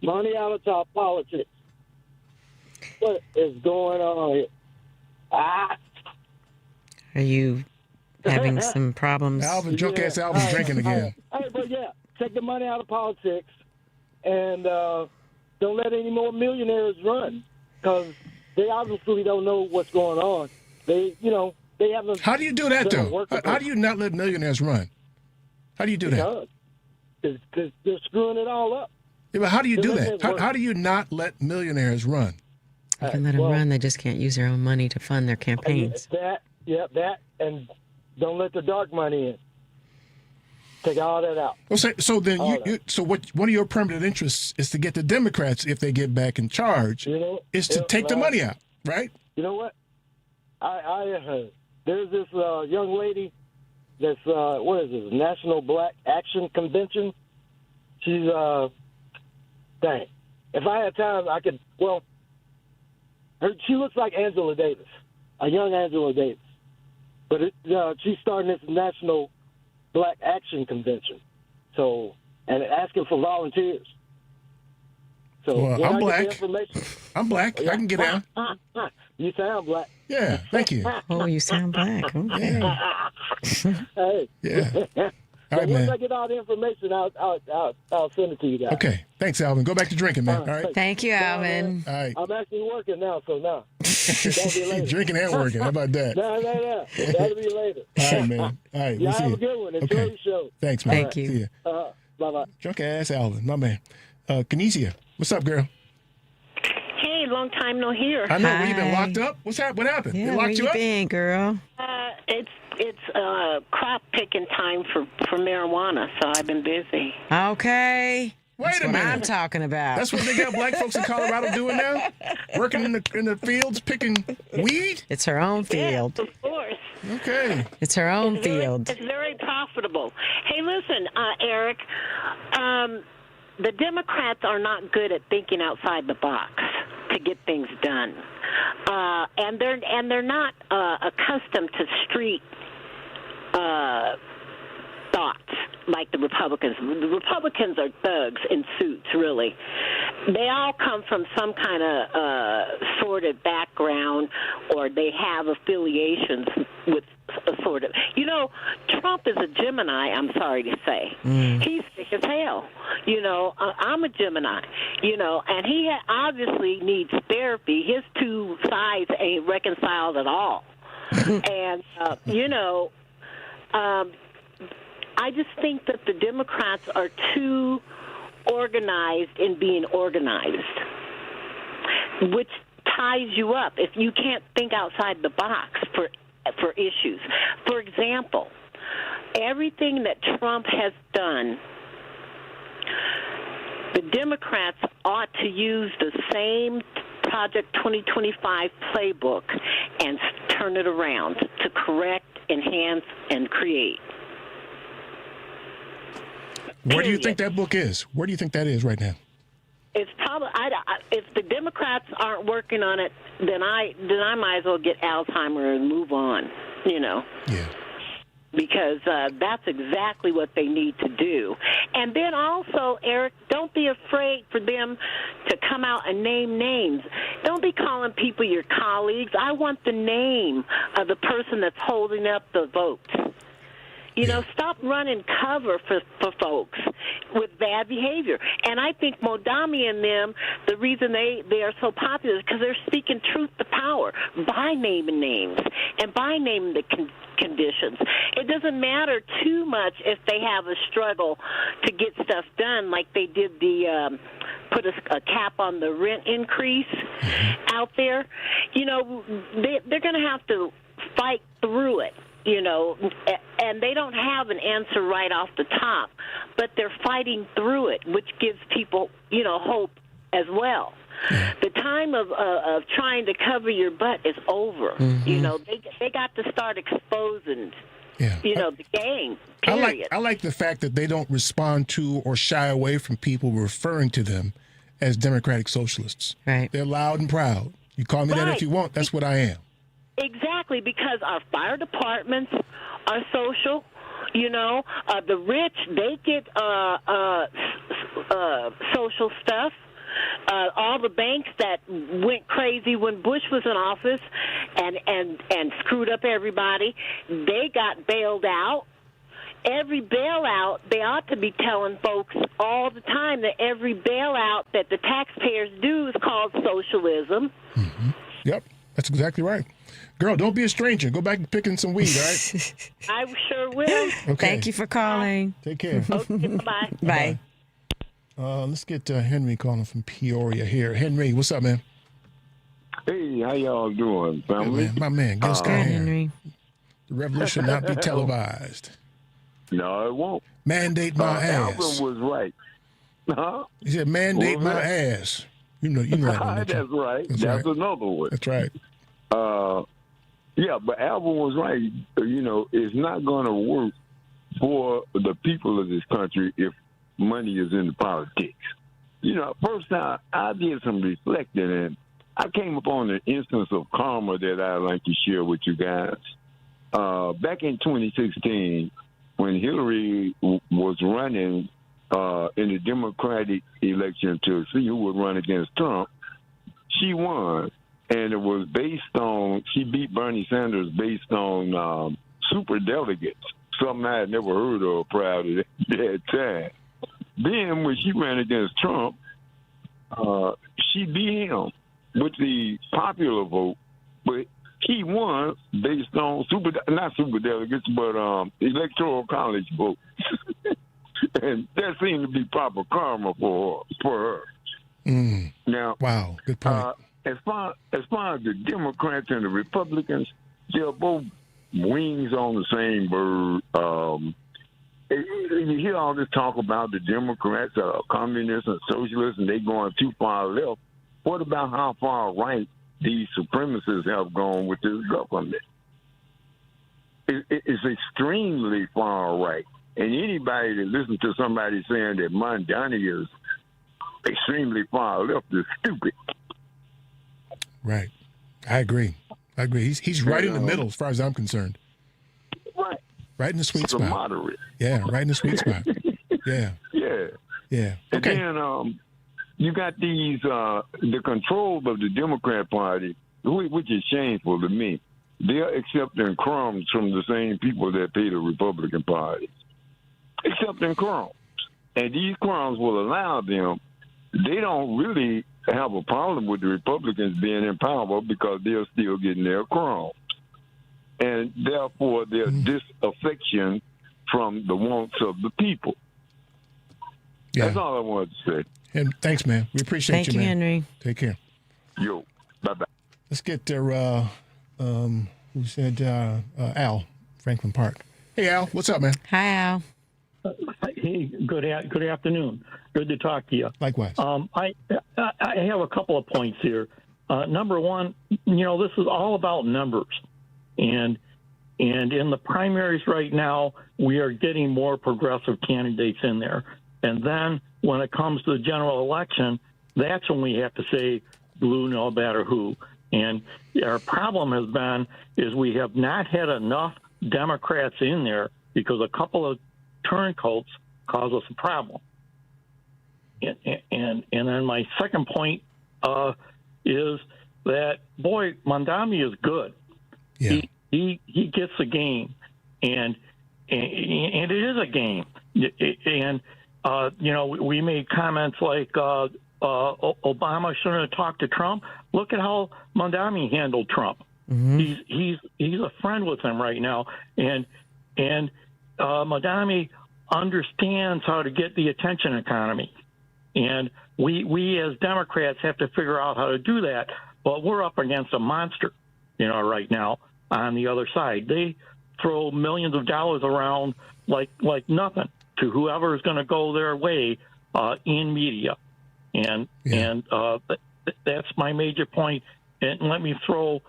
Speaker 6: Money out of top politics. What is going on here?
Speaker 2: Are you having some problems?
Speaker 1: Alvin, drunk ass Alvin's drinking again.
Speaker 6: But take the money out of politics and don't let any more millionaires run because they obviously don't know what's going on. They haven't.
Speaker 1: How do you do that, though? How do you not let millionaires run? How do you do that?
Speaker 6: Because they're screwing it all up.
Speaker 1: Yeah, but how do you do that? How do you not let millionaires run?
Speaker 2: You can let them run. They just can't use their own money to fund their campaigns.
Speaker 6: That, and don't let the dark money in. Take all that out.
Speaker 1: Well, so then one of your permanent interests is to get the Democrats, if they get back in charge, is to take the money out, right?
Speaker 6: You know what? There's this young lady that's what is this, National Black Action Convention. She's dang. If I had time, I could. Well, she looks like Angela Davis, a young Angela Davis, but she's starting this National Black Action Convention, and asking for volunteers. So
Speaker 1: well, I'm black. I'm black. I can get down.
Speaker 6: You sound black.
Speaker 1: Yeah, thank you.
Speaker 2: Oh, you sound black. Okay.
Speaker 6: Hey.
Speaker 1: Yeah. All right,
Speaker 6: once
Speaker 1: man.
Speaker 6: I get all the information, I'll send it to you guys.
Speaker 1: Okay. Thanks, Alvin. Go back to drinking, man. All right.
Speaker 2: Thank you, Alvin.
Speaker 1: All right.
Speaker 6: I'm actually working now, so now. That'll be later.
Speaker 1: Drinking and working. How about that?
Speaker 6: No. That'll be later.
Speaker 1: All right, man. All right.
Speaker 6: Y'all
Speaker 1: We'll see
Speaker 6: have
Speaker 1: you.
Speaker 6: a good one. Enjoy the show.
Speaker 1: Thanks, man.
Speaker 2: Thank you.
Speaker 1: See ya.
Speaker 6: Bye-bye.
Speaker 1: Drunk ass Alvin, my man. Kinesia, what's up, girl?
Speaker 7: Hey, long time no hear.
Speaker 1: I know. Where you been locked up? What happened?
Speaker 2: Yeah,
Speaker 1: they
Speaker 2: where
Speaker 1: locked
Speaker 2: you
Speaker 1: up?
Speaker 2: been, girl?
Speaker 7: It's crop picking time for marijuana, so I've been busy.
Speaker 2: Okay.
Speaker 1: Wait a minute.
Speaker 2: I'm talking about.
Speaker 1: That's what they got black folks in Colorado doing now? Working in the fields picking weed?
Speaker 2: It's her own field.
Speaker 7: Yes, of course.
Speaker 1: Okay.
Speaker 2: It's her own field.
Speaker 7: It's very profitable. Hey, listen, Eric, the Democrats are not good at thinking outside the box to get things done, and they're not accustomed to street thoughts like the Republicans. The Republicans are thugs in suits, really. They all come from some kind of sordid background, or they have affiliations with a sort of. Trump is a Gemini, I'm sorry to say. He's thick as hell. I'm a Gemini, and he obviously needs therapy. His two sides ain't reconciled at all. And, I just think that the Democrats are too organized in being organized, which ties you up if you can't think outside the box for issues. For example, everything that Trump has done, the Democrats ought to use the same Project 2025 playbook and turn it around to correct, enhance, and create.
Speaker 1: Where do you think that book is? Where do you think that is right now?
Speaker 7: it's probably if the Democrats aren't working on it, then I might as well get Alzheimer's and move on. Yeah. Because that's exactly what they need to do. And then also, Eric, don't be afraid for them to come out and name names. Don't be calling people your colleagues. I want the name of the person that's holding up the votes. Stop running cover for folks with bad behavior. And I think Modami and them, the reason they are so popular is because they're speaking truth to power by naming names and by naming the conditions. It doesn't matter too much if they have a struggle to get stuff done, like they did put a cap on the rent increase out there. They're going to have to fight through it. And they don't have an answer right off the top, but they're fighting through it, which gives people, hope as well. The time of trying to cover your butt is over. They got to start exposing, the game, period.
Speaker 1: I like the fact that they don't respond to or shy away from people referring to them as democratic socialists.
Speaker 2: Right.
Speaker 1: They're loud and proud. You call me that if you want. That's what I am.
Speaker 7: Exactly, because our fire departments are social. The rich, they get social stuff. All the banks that went crazy when Bush was in office and screwed up everybody, they got bailed out. Every bailout, they ought to be telling folks all the time that every bailout that the taxpayers do is called socialism.
Speaker 1: Mm-hmm. Yep, that's exactly right. Girl, don't be a stranger. Go back and picking some weed, all right?
Speaker 7: I sure will.
Speaker 1: Okay.
Speaker 2: Thank you for calling.
Speaker 1: Take care.
Speaker 7: Okay, bye-bye.
Speaker 2: Bye.
Speaker 1: Let's get Henry calling from Peoria here. Henry, what's up, man?
Speaker 9: Hey, how y'all doing, family?
Speaker 1: My man, Gil Scott here.
Speaker 2: Henry.
Speaker 1: The revolution not be televised.
Speaker 9: No, it won't.
Speaker 1: Mandate my ass.
Speaker 9: Alvin was right. Huh?
Speaker 1: He said, mandate my ass. You know that one.
Speaker 9: That's right. That's another one.
Speaker 1: That's right.
Speaker 9: Yeah, but Alvin was right. It's not going to work for the people of this country if money is in the politics. First time I did some reflecting, and I came upon an instance of karma that I'd like to share with you guys. Back in 2016, when Hillary was running in the Democratic election to see who would run against Trump, she won. And it was based on, she beat Bernie Sanders based on super delegates, something I had never heard of prior to that time. Then when she ran against Trump, she beat him with the popular vote, but he won based on not super delegates, but electoral college vote. And that seemed to be proper karma for her. Now,
Speaker 1: wow, good point.
Speaker 9: As far as the Democrats and the Republicans, they're both wings on the same bird. You hear all this talk about the Democrats are communists and socialists and they going too far left. What about how far right these supremacists have gone with this government? It's extremely far right. And anybody that listens to somebody saying that Mondani is extremely far left is stupid.
Speaker 1: Right. I agree. He's right in the middle as far as I'm concerned.
Speaker 9: Right.
Speaker 1: Right in the sweet spot.
Speaker 9: Moderate.
Speaker 1: Yeah, right in the sweet spot. Yeah.
Speaker 9: Yeah.
Speaker 1: Okay.
Speaker 9: And then you got these, the control of the Democrat Party, which is shameful to me. They're accepting crumbs from the same people that pay the Republican Party. Accepting crumbs. And these crumbs will allow them, they don't really have a problem with the Republicans being in power because they're still getting their crumbs. And therefore, their disaffection from the wants of the people.
Speaker 1: Yeah.
Speaker 9: That's all I wanted to say.
Speaker 1: And thanks, man. We appreciate
Speaker 2: Thank you,
Speaker 1: man.
Speaker 2: Henry.
Speaker 1: Take care.
Speaker 9: Yo, bye-bye.
Speaker 1: Let's get to, who said Al, Franklin Park. Hey, Al. What's up, man?
Speaker 2: Hi, Al.
Speaker 11: Hey, good afternoon. Good to talk to you.
Speaker 1: Likewise.
Speaker 11: I have a couple of points here. Number one, this is all about numbers, and in the primaries right now, we are getting more progressive candidates in there. And then when it comes to the general election, that's when we have to say blue no matter who. And our problem has been is we have not had enough Democrats in there because a couple of turncoats cause us a problem. And then my second point is that, boy, Mondami is good.
Speaker 1: Yeah.
Speaker 11: He gets the game, and it is a game. And we made comments like Obama shouldn't have talked to Trump. Look at how Mondami handled Trump. Mm-hmm. He's a friend with him right now, and Mondami understands how to get the attention economy, and we as Democrats have to figure out how to do that. But we're up against a monster, right now on the other side. They throw millions of dollars around like nothing to whoever is going to go their way in media, and that's my major point. And let me throw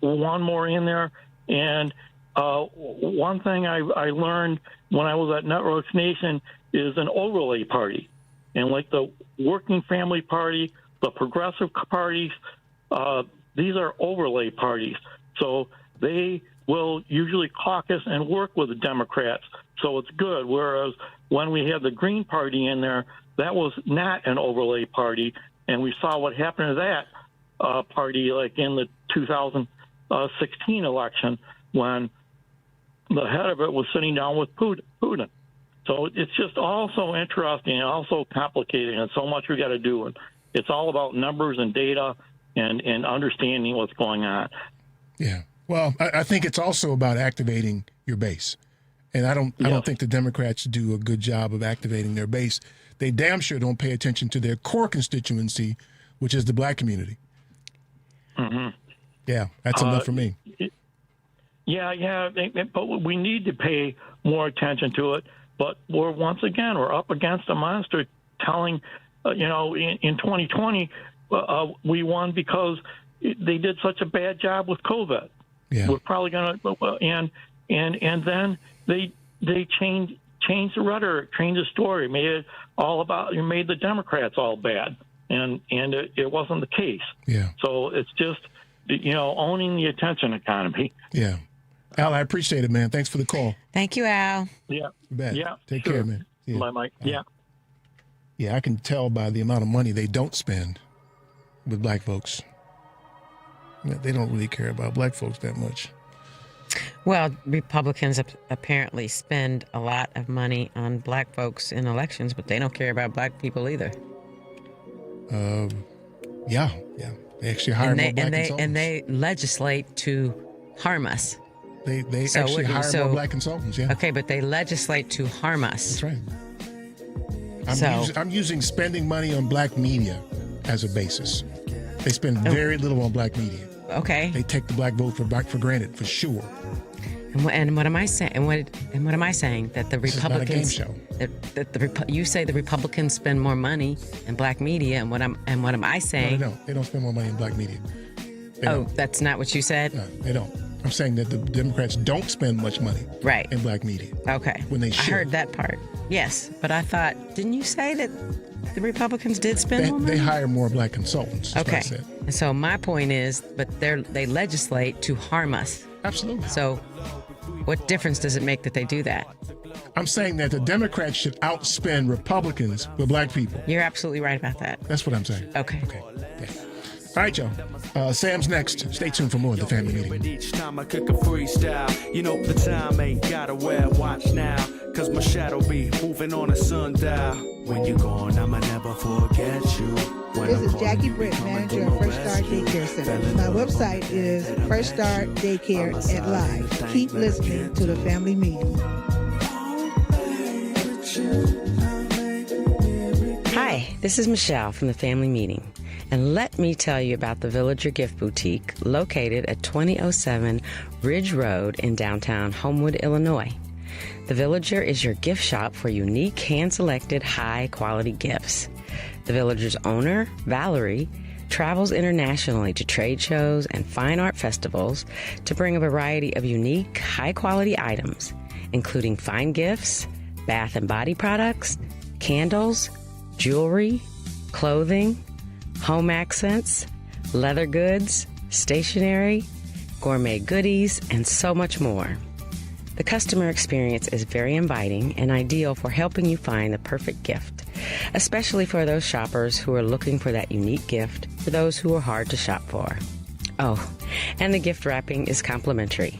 Speaker 11: one more in there. And one thing I learned when I was at Networks Nation is an overlay party. And like the Working Family Party, the Progressive parties, these are overlay parties. So they will usually caucus and work with the Democrats. So it's good. Whereas when we had the Green Party in there, that was not an overlay party. And we saw what happened to that party like in the 2016 election when the head of it was sitting down with Putin. So it's just also interesting and also complicated, and so much we got to do. And it's all about numbers and data and understanding what's going on.
Speaker 1: Yeah. Well, I think it's also about activating your base. And I don't think the Democrats do a good job of activating their base. They damn sure don't pay attention to their core constituency, which is the black community.
Speaker 11: Mm-hmm.
Speaker 1: Yeah, that's enough for me.
Speaker 11: But we need to pay more attention to it. But we're up against a monster telling, in 2020, we won because they did such a bad job with COVID.
Speaker 1: Yeah.
Speaker 11: We're probably going to, and then they changed the rhetoric, changed the story, made it all about, made the Democrats all bad. And it wasn't the case.
Speaker 1: Yeah.
Speaker 11: So it's just, owning the attention economy.
Speaker 1: Yeah. Al, I appreciate it, man. Thanks for the call.
Speaker 2: Thank you, Al.
Speaker 11: Yeah.
Speaker 1: You bet.
Speaker 11: Yeah.
Speaker 1: Take
Speaker 11: sure.
Speaker 1: care, man. Yeah.
Speaker 11: Bye, Mike. Yeah.
Speaker 1: Yeah, I can tell by the amount of money they don't spend with black folks. They don't really care about black folks that much.
Speaker 2: Well, Republicans apparently spend a lot of money on black folks in elections, but they don't care about black people either.
Speaker 1: Yeah. They actually hire more black consultants.
Speaker 2: And they legislate to harm us.
Speaker 1: They actually hire more black consultants, yeah.
Speaker 2: Okay, but they legislate to harm us.
Speaker 1: That's right. I'm using spending money on black media as a basis. They spend very little on black media.
Speaker 2: Okay.
Speaker 1: They take the black vote for granted, for sure.
Speaker 2: And what am I saying? And what am I saying? That the Republicans,
Speaker 1: this is not a game show.
Speaker 2: You say the Republicans spend more money in black media, and what am I saying?
Speaker 1: No, they don't spend more money in black media.
Speaker 2: That's not what you said?
Speaker 1: No, they don't. I'm saying that the Democrats don't spend much money in black media.
Speaker 2: Okay.
Speaker 1: When they should.
Speaker 2: I heard that part. Yes, but I thought, didn't you say that the Republicans did spend more money?
Speaker 1: They hire more black consultants. That's what I said.
Speaker 2: And so my point is, but they legislate to harm us.
Speaker 1: Absolutely.
Speaker 2: So what difference does it make that they do that?
Speaker 1: I'm saying that the Democrats should outspend Republicans with black people.
Speaker 2: You're absolutely right about that.
Speaker 1: That's what I'm saying.
Speaker 2: Okay.
Speaker 1: Yeah. All right, y'all. Sam's next. Stay tuned for more of the Family Meeting.
Speaker 12: Each time I cook a freestyle, the time ain't gotta wear a watch now, cause my shadow be moving on a sundial. When you're gone, I'ma never forget you.
Speaker 13: This is Jackie Britt, manager of Fresh Start Daycare Center. My website is Fresh Start Daycare at Live. Keep listening to the Family Meeting.
Speaker 2: Hi, this is Michelle from the Family Meeting. And let me tell you about the Villager Gift Boutique located at 2007 Ridge Road in downtown Homewood, Illinois. The Villager is your gift shop for unique, hand-selected, high-quality gifts. The Villager's owner, Valerie, travels internationally to trade shows and fine art festivals to bring a variety of unique, high-quality items, including fine gifts, bath and body products, candles, jewelry, clothing, home accents, leather goods, stationery, gourmet goodies, and so much more. The customer experience is very inviting and ideal for helping you find the perfect gift, especially for those shoppers who are looking for that unique gift for those who are hard to shop for. Oh, and the gift wrapping is complimentary.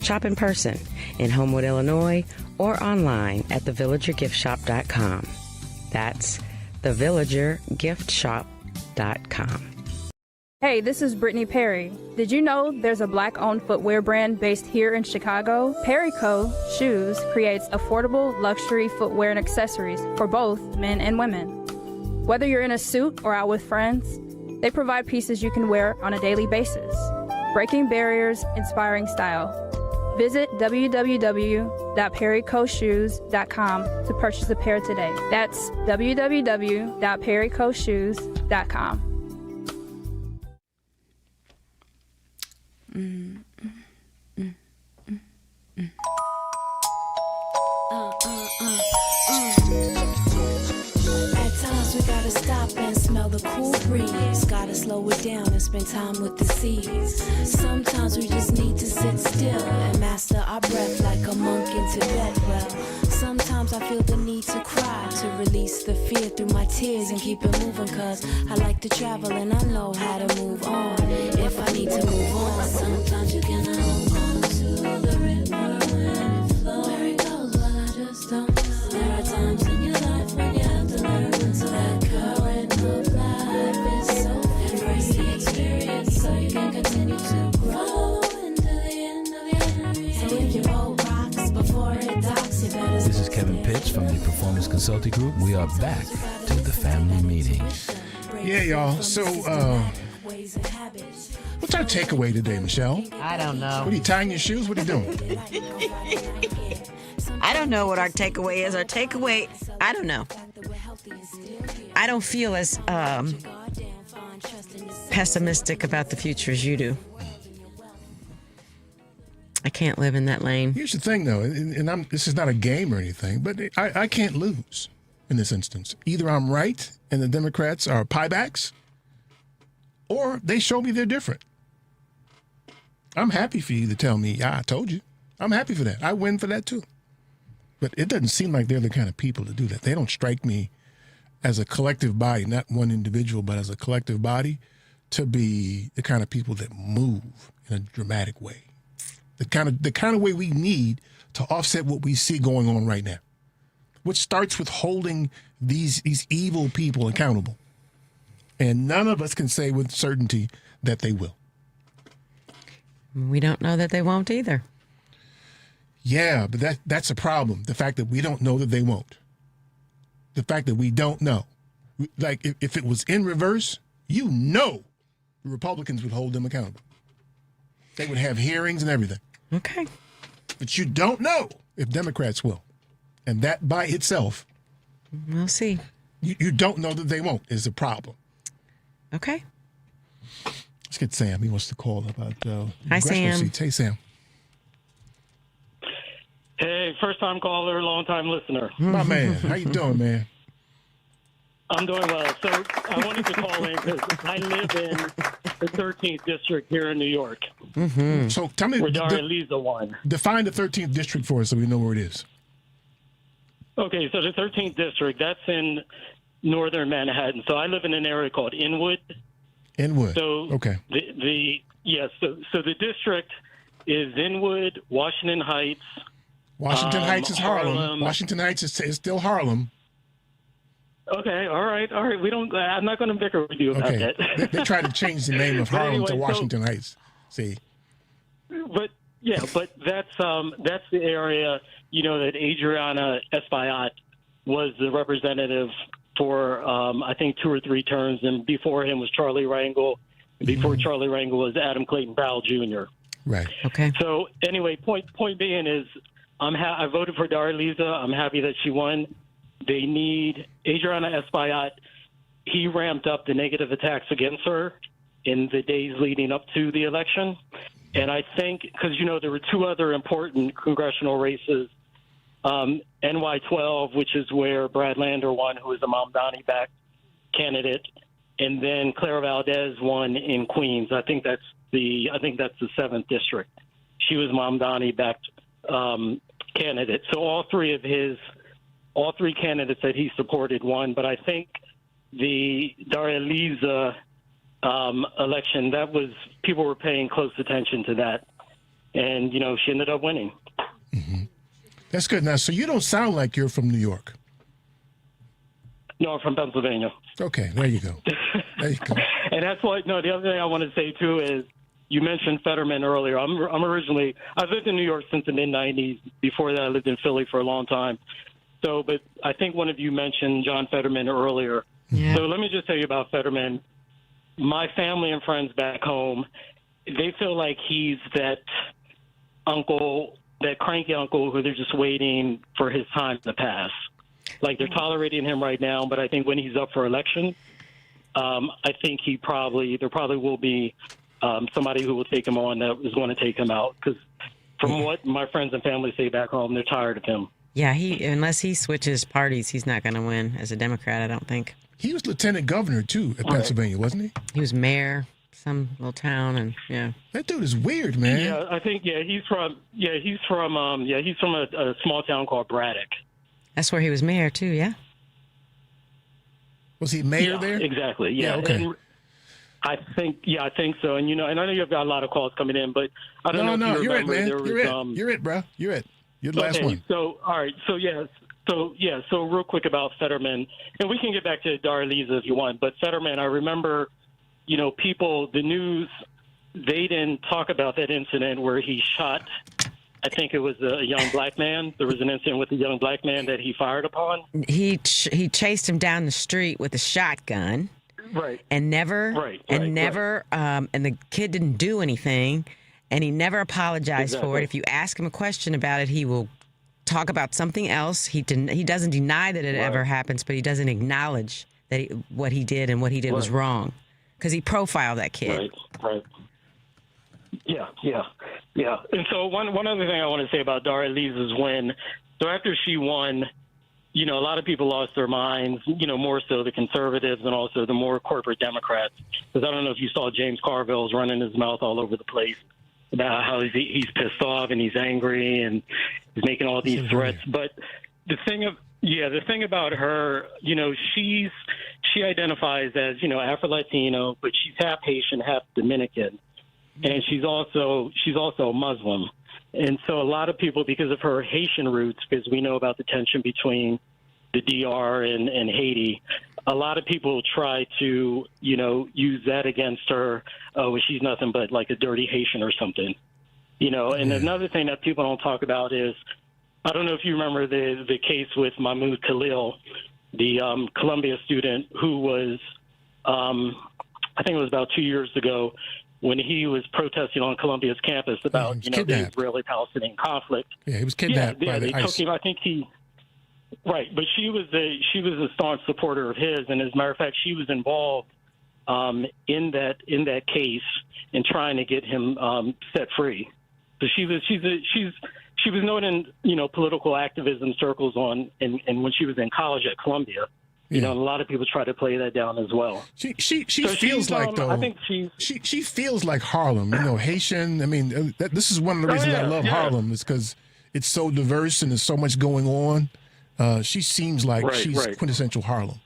Speaker 2: Shop in person in Homewood, Illinois, or online at thevillagergiftshop.com. That's thevillagergiftshop.com.
Speaker 15: Hey, this is Brittany Perry. Did you know there's a Black-owned footwear brand based here in Chicago? Perry Co. Shoes creates affordable luxury footwear and accessories for both men and women. Whether you're in a suit or out with friends, they provide pieces you can wear on a daily basis. Breaking barriers, inspiring style. Visit www.perrycoshoes.com to purchase a pair today. That's www.perrycoshoes.com.
Speaker 8: At times we gotta stop and smell the cool breeze. Gotta slow it down and spend time with the seas. Sometimes we just need to sit still and master our breath like a monk in Tibet. Well, sometimes I feel the need to cry, to release the fear through my tears and keep it moving. Cause I like to travel and I know how to move on if I need to move on. Sometimes you can hold on to the river when it flows. Where it goes, well, I just don't know. There are times in your life when you have to learn so that current of life is so free. Embrace the experience so you can continue to grow into the end of your journey. So if your boat rocks before it docks, you better.
Speaker 16: This is Kevin Pitts from the Performance Consulting Group. We are back to the family meeting.
Speaker 1: Yeah, y'all. So, what's our takeaway today, Michelle?
Speaker 2: I don't know.
Speaker 1: What are you tying your shoes? What are you doing?
Speaker 2: I don't know what our takeaway is. Our takeaway, I don't know. I don't feel as pessimistic about the future as you do. I can't live in that lane.
Speaker 1: Here's the thing, though, and this is not a game or anything, but I can't lose in this instance. Either I'm right and the Democrats are piebacks, or they show me they're different. I'm happy for you to tell me, yeah, I told you. I'm happy for that. I win for that, too. But it doesn't seem like they're the kind of people to do that. They don't strike me as a collective body, not one individual, but as a collective body, to be the kind of people that move in a dramatic way. The kind of way we need to offset what we see going on right now, which starts with holding these evil people accountable. And none of us can say with certainty that they will.
Speaker 2: We don't know that they won't either.
Speaker 1: Yeah, but that's a problem. The fact that we don't know that they won't. The fact that we don't know. Like, if it was in reverse, the Republicans would hold them accountable. They would have hearings and everything.
Speaker 2: Okay.
Speaker 1: But you don't know if Democrats will. And that by itself.
Speaker 2: We'll see.
Speaker 1: You don't know that they won't is a problem.
Speaker 2: Okay.
Speaker 1: Let's get Sam. He wants to call about
Speaker 2: Hi, Sam.
Speaker 1: seats. Hey, Sam.
Speaker 11: Hey, first-time caller, long-time listener.
Speaker 1: My man. How you doing, man?
Speaker 11: I'm doing well. So I wanted to call in because I live in the 13th district here in New York.
Speaker 1: Mm-hmm. So tell me,
Speaker 11: where Daria Lisa won.
Speaker 1: Define the 13th district for us so we know where it is.
Speaker 11: Okay, so the 13th district, that's in northern Manhattan. So I live in an area called Inwood.
Speaker 1: Inwood.
Speaker 11: So
Speaker 1: okay.
Speaker 11: So the district is Inwood, Washington Heights.
Speaker 1: Washington Heights is Harlem. Washington Heights is still Harlem.
Speaker 11: Okay, all right. I'm not going to bicker with you about that.
Speaker 1: They tried to change the name of Harlem to Washington Heights. See.
Speaker 11: But that's the area, that Adriana Espaillat was the representative for I think 2 or 3 terms, and before him was Charlie Rangel. Before Charlie Rangel was Adam Clayton Powell Jr.
Speaker 1: Right.
Speaker 2: Okay.
Speaker 11: So anyway, point being is I voted for Daria Lisa. I'm happy that she won. They need Adriana Espaillat. He ramped up the negative attacks against her in the days leading up to the election. And I think, because, there were 2 other important congressional races, NY12, which is where Brad Lander won, who is a Mamdani-backed candidate, and then Clara Valdez won in Queens. I think that's the 7th district. She was Mamdani backed candidate. So all three candidates that he supported won. But I think the Daria Liza election, people were paying close attention to that, and she ended up winning.
Speaker 1: Mm-hmm. That's good. Now, so you don't sound like you're from New York.
Speaker 11: No, I'm from Pennsylvania.
Speaker 1: Okay, there you go. There you go.
Speaker 11: And that's why. No, the other thing I want to say too is you mentioned Fetterman earlier. I've lived in New York since the mid '90s. Before that, I lived in Philly for a long time. So, but I think one of you mentioned John Fetterman earlier. Yeah. So let me just tell you about Fetterman. My family and friends back home, they feel like he's that uncle, that cranky uncle who they're just waiting for his time to pass. Like they're tolerating him right now, but I think when he's up for election, I think there probably will be somebody who will take him on that is going to take him out. Because from what my friends and family say back home, they're tired of him.
Speaker 2: Yeah, unless he switches parties, he's not going to win as a Democrat, I don't think.
Speaker 1: He was lieutenant governor, too, at Pennsylvania, wasn't he?
Speaker 2: He was mayor, some little town, and yeah.
Speaker 1: That dude is weird, man.
Speaker 11: Yeah, I think, he's from a small town called Braddock.
Speaker 2: That's where he was mayor, too, yeah?
Speaker 1: Was he mayor there?
Speaker 11: Exactly, yeah.
Speaker 1: Okay.
Speaker 11: And I think so. And, and I know you've got a lot of calls coming in, but I don't know if you remember.
Speaker 1: You're it, bro. You're it. You're the last one.
Speaker 11: So, all right. So real quick about Fetterman, and we can get back to Daria Liza if you want, but Fetterman, I remember, the news, they didn't talk about that incident where he shot, I think it was a young black man. There was an incident with a young black man that he fired upon.
Speaker 2: He chased him down the street with a shotgun.
Speaker 11: Right.
Speaker 2: And and the kid didn't do anything, and he never apologized for it. If you ask him a question about it, he will talk about something else. He doesn't deny that it ever happens, but he doesn't acknowledge that what he did and what he did was wrong, because he profiled that kid.
Speaker 11: Right. Yeah. And so one other thing I want to say about Daria Liza's win. So after she won, a lot of people lost their minds, more so the conservatives and also the more corporate Democrats. Because I don't know if you saw James Carville's running his mouth all over the place about how he's pissed off and he's angry and he's making all these threats. But the thing about her, she identifies as, Afro-Latino, but she's half Haitian, half Dominican. And she's also a Muslim. And so a lot of people, because of her Haitian roots, because we know about the tension between the DR and Haiti, a lot of people try to, use that against her. Oh, she's nothing but like a dirty Haitian or something. And another thing that people don't talk about is, I don't know if you remember the case with Mahmoud Khalil, the Columbia student who was, I think it was about 2 years ago, when he was protesting on Columbia's campus about, the Israeli-Palestinian conflict.
Speaker 1: Yeah, he was kidnapped by the ICE.
Speaker 11: Took him, I think right, but she was a staunch supporter of his, and as a matter of fact, she was involved in that case in trying to get him set free. So she was known in political activism circles and when she was in college at Columbia. And a lot of people try to play that down as well.
Speaker 1: She feels like though.
Speaker 11: I think
Speaker 1: she feels like Harlem. Haitian. I mean, this is one of the reasons I love Harlem is because it's so diverse and there's so much going on. She seems like she's quintessential Harlem.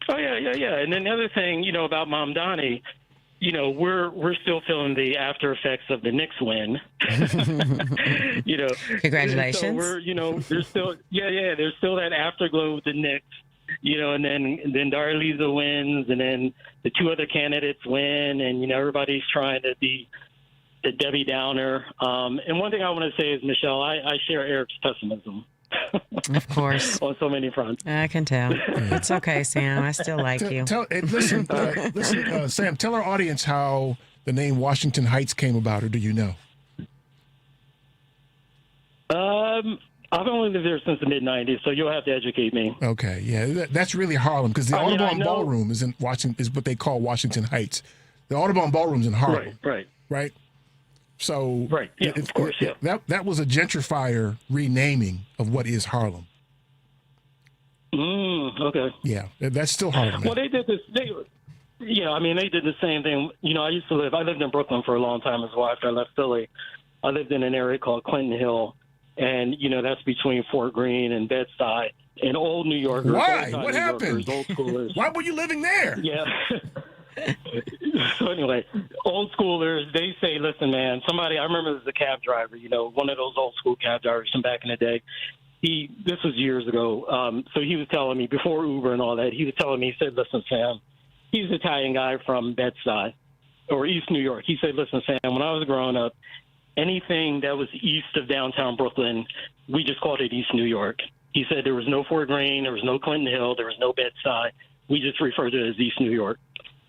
Speaker 11: Oh yeah. And then the other thing, about Mamdani, we're still feeling the after effects of the Knicks win.
Speaker 2: Congratulations.
Speaker 11: So there's still there's still that afterglow with the Knicks. And then Daria Liza wins, and then the two other candidates win, and everybody's trying to be the Debbie Downer. And one thing I want to say is, Michelle, I share Eric's pessimism.
Speaker 2: Of course.
Speaker 11: On so many fronts.
Speaker 2: I can tell. It's okay, Sam. I still like you.
Speaker 1: Listen, Sam, tell our audience how the name Washington Heights came about, or do you know?
Speaker 11: I've only lived there since the mid-'90s, so you'll have to educate me.
Speaker 1: Okay, yeah, that's really Harlem, because the Audubon Ballroom is in Washington, is what they call Washington Heights. The Audubon Ballroom's in Harlem. Right. So
Speaker 11: of course,
Speaker 1: that was a gentrifier renaming of what is Harlem.
Speaker 11: Okay.
Speaker 1: Yeah, that's still Harlem.
Speaker 11: Well, they did this. They did the same thing. I lived in Brooklyn for a long time as well. After I left Philly, I lived in an area called Clinton Hill, and that's between Fort Greene and Bed-Stuy. And old New Yorkers.
Speaker 1: Why? What happened?
Speaker 11: Old schoolers.
Speaker 1: Why were you living there?
Speaker 11: Yeah. So anyway, old schoolers, they say, listen, man, I remember as a cab driver, one of those old school cab drivers from back in the day. This was years ago. So he was telling me, before Uber and all that, he said, listen, Sam, he's an Italian guy from Bed-Stuy or East New York. He said, listen, Sam, when I was growing up, anything that was east of downtown Brooklyn, we just called it East New York. He said there was no Fort Greene, there was no Clinton Hill, there was no Bed-Stuy. We just referred to it as East New York.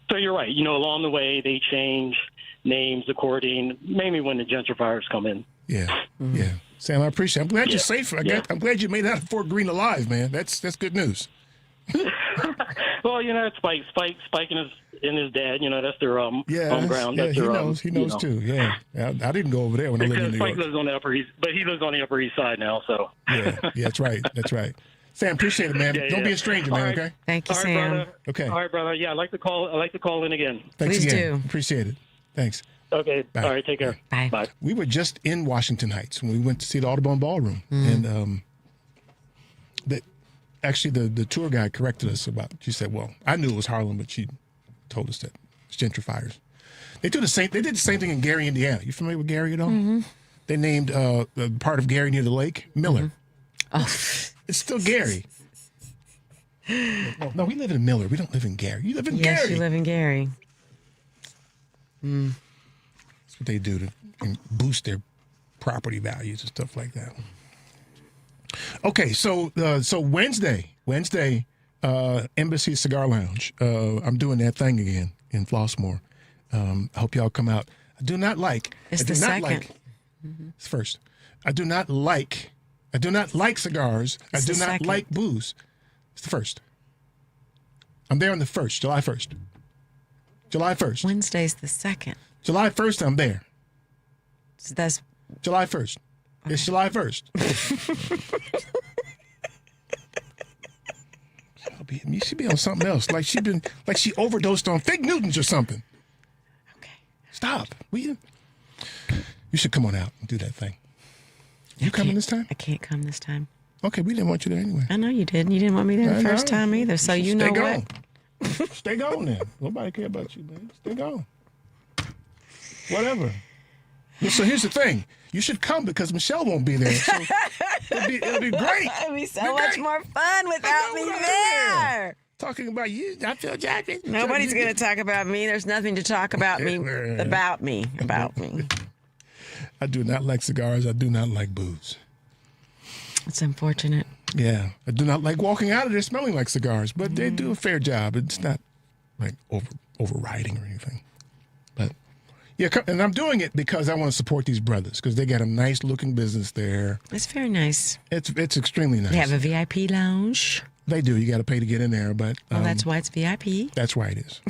Speaker 11: So you're right. Along the way, they change names according, mainly when the gentrifiers come in.
Speaker 1: Yeah, yeah. Sam, I appreciate it. I'm glad you're safe. I'm glad you made it out of Fort Greene alive, man. That's good news.
Speaker 11: Well, it's Spike and his dad. That's their home ground.
Speaker 1: Yeah,
Speaker 11: That's
Speaker 1: he
Speaker 11: their,
Speaker 1: knows. He knows too. Yeah, I didn't go over there when I lived in New
Speaker 11: Spike
Speaker 1: York.
Speaker 11: lives on the Upper East, but he lives on the Upper East Side now. So
Speaker 1: yeah, that's right. That's right. Sam, appreciate it, man. Don't be a stranger, man.
Speaker 11: All right.
Speaker 1: Okay.
Speaker 2: Thank you,
Speaker 11: All right,
Speaker 2: Sam.
Speaker 11: brother.
Speaker 1: Okay.
Speaker 11: All right, brother. Yeah, I'd like to call in again.
Speaker 1: Thanks
Speaker 2: Please
Speaker 1: again.
Speaker 2: do.
Speaker 1: Appreciate it. Thanks.
Speaker 11: Okay.
Speaker 1: Bye.
Speaker 11: All right. Take care.
Speaker 2: Bye.
Speaker 11: Bye.
Speaker 1: We were just in Washington Heights when we went to see the Audubon Ballroom, and the tour guide corrected us about. She said, "Well, I knew it was Harlem, but she told us that it's gentrifiers." They did the same thing in Gary, Indiana. You familiar with Gary at all? Mm-hmm. They named the part of Gary near the lake Miller.
Speaker 2: Oh.
Speaker 1: It's still Gary. No, we live in Miller. We don't live in Gary. You live in Gary.
Speaker 2: Yes, you live in Gary.
Speaker 1: That's what they do to boost their property values and stuff like that. Okay, so Wednesday, Embassy Cigar Lounge. I'm doing that thing again in Flossmoor. I hope y'all come out. I do not like.
Speaker 2: It's the second.
Speaker 1: It's first. I do not like cigars. I do not like booze. It's the first. I'm there on the 1st, July 1st. July 1st.
Speaker 2: Wednesday's the 2nd.
Speaker 1: July 1st, I'm there.
Speaker 2: So that's
Speaker 1: July 1st. Okay. It's July 1st. You should be on something else. Like she overdosed on Fig Newtons or something.
Speaker 2: Okay.
Speaker 1: Stop. You should come on out and do that thing. You coming this time?
Speaker 2: I can't come this time.
Speaker 1: Okay, we didn't want you there anyway.
Speaker 2: I know you didn't. You didn't want me there the first time either. So you know what?
Speaker 1: Stay gone then. Nobody care about you, man. Stay gone. Whatever. So here's the thing. You should come because Michelle won't be there. So it'll be great.
Speaker 2: It'll be so much more fun without me there.
Speaker 1: Talking about you, I feel Jackson.
Speaker 2: Nobody's going to talk about me. There's nothing to talk about me. About me.
Speaker 1: I do not like cigars. I do not like booze.
Speaker 2: It's unfortunate.
Speaker 1: Yeah. I do not like walking out of there smelling like cigars, but they do a fair job. It's not like overriding or anything. But yeah, and I'm doing it because I want to support these brothers because they got a nice looking business there.
Speaker 2: It's very nice.
Speaker 1: It's extremely nice.
Speaker 2: They have a VIP lounge.
Speaker 1: They do. You got to pay to get in there, but
Speaker 2: well, that's why it's VIP.
Speaker 1: That's why it is.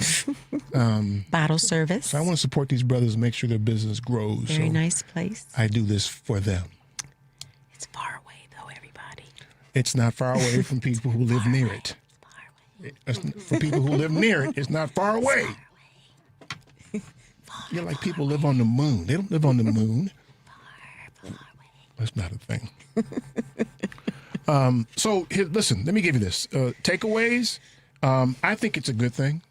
Speaker 2: Bottle service.
Speaker 1: So I want to support these brothers and make sure their business grows.
Speaker 2: Very nice place.
Speaker 1: I do this for them.
Speaker 2: It's far away, though, everybody.
Speaker 1: It's not far away from people who live near it. For people who live near it, it's not far away. You're like people live on the moon. They don't live on the moon. That's not a thing. So here, listen, let me give you this. Takeaways, I think it's a good thing,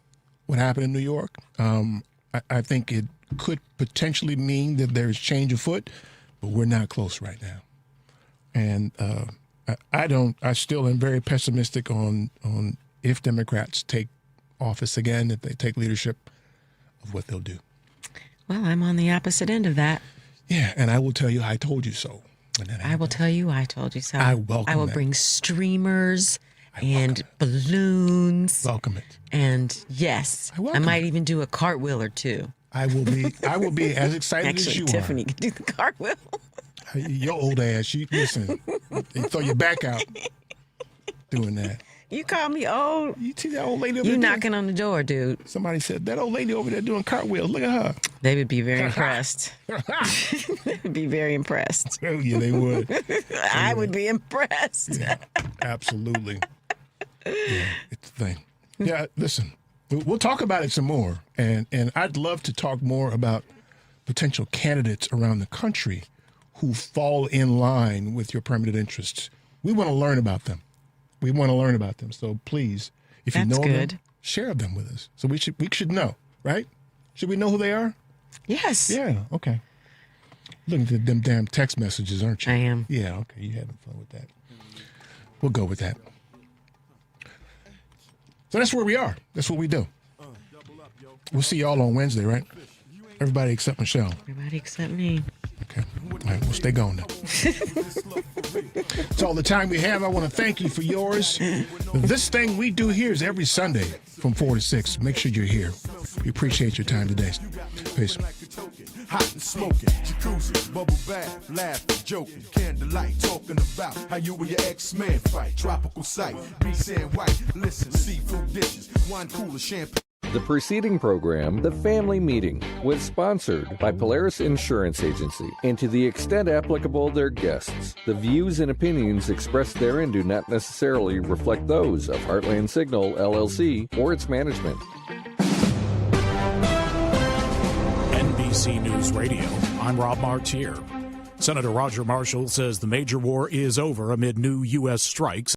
Speaker 1: what happened in New York. I think it could potentially mean that there's change afoot, but we're not close right now. And I still am very pessimistic on if Democrats take office again, if they take leadership of what they'll do.
Speaker 2: Well, I'm on the opposite end of that.
Speaker 1: Yeah, and I will tell you I told you so.
Speaker 2: I will tell you I told you so.
Speaker 1: I welcome
Speaker 2: I will
Speaker 1: that.
Speaker 2: bring streamers and balloons.
Speaker 1: Welcome it.
Speaker 2: And yes, I might even do a cartwheel or two.
Speaker 1: I will be as excited as you
Speaker 2: Tiffany can do the cartwheel.
Speaker 1: Your old ass, listen, they throw your back out doing that.
Speaker 2: You call me old.
Speaker 1: You see that old lady over there?
Speaker 2: You knocking on the door, dude.
Speaker 1: Somebody said, that old lady over there doing cartwheels. Look at her.
Speaker 2: They would be very impressed. They would be very impressed.
Speaker 1: Oh, yeah, they would.
Speaker 2: I would be impressed.
Speaker 1: Yeah, absolutely. Yeah, it's the thing. Yeah, listen, we'll talk about it some more, and I'd love to talk more about potential candidates around the country who fall in line with your permanent interests. We want to learn about them. So please, if you know them, share them with us. So we should know, right? Should we know who they are?
Speaker 2: Yes.
Speaker 1: Yeah. Okay. Looking at them damn text messages, aren't you?
Speaker 2: I am.
Speaker 1: Yeah. Okay. You having fun with that? We'll go with that. So that's where we are. That's what we do. We'll see y'all on Wednesday, right? Everybody except Michelle.
Speaker 2: Everybody except me.
Speaker 1: Okay. All right, we'll stay going now. That's all the time we have. I want to thank you for yours. This thing we do here is every Sunday from 4 to 6. Make sure you're here. We appreciate your time today. Peace.
Speaker 10: Hot and smoking, jacuzzi, bubble bath, laughing, joking, candlelight, talking about how you and your ex-man fight. Tropical sight, be saying white, listen, seafood dishes, wine cooler, champagne.
Speaker 17: The preceding program, The Family Meeting, was sponsored by Polaris Insurance Agency, and to the extent applicable, their guests. The views and opinions expressed therein do not necessarily reflect those of Heartland Signal, LLC, or its management.
Speaker 18: NBC News Radio, I'm Rob Martier. Senator Roger Marshall says the major war is over amid new U.S. strikes.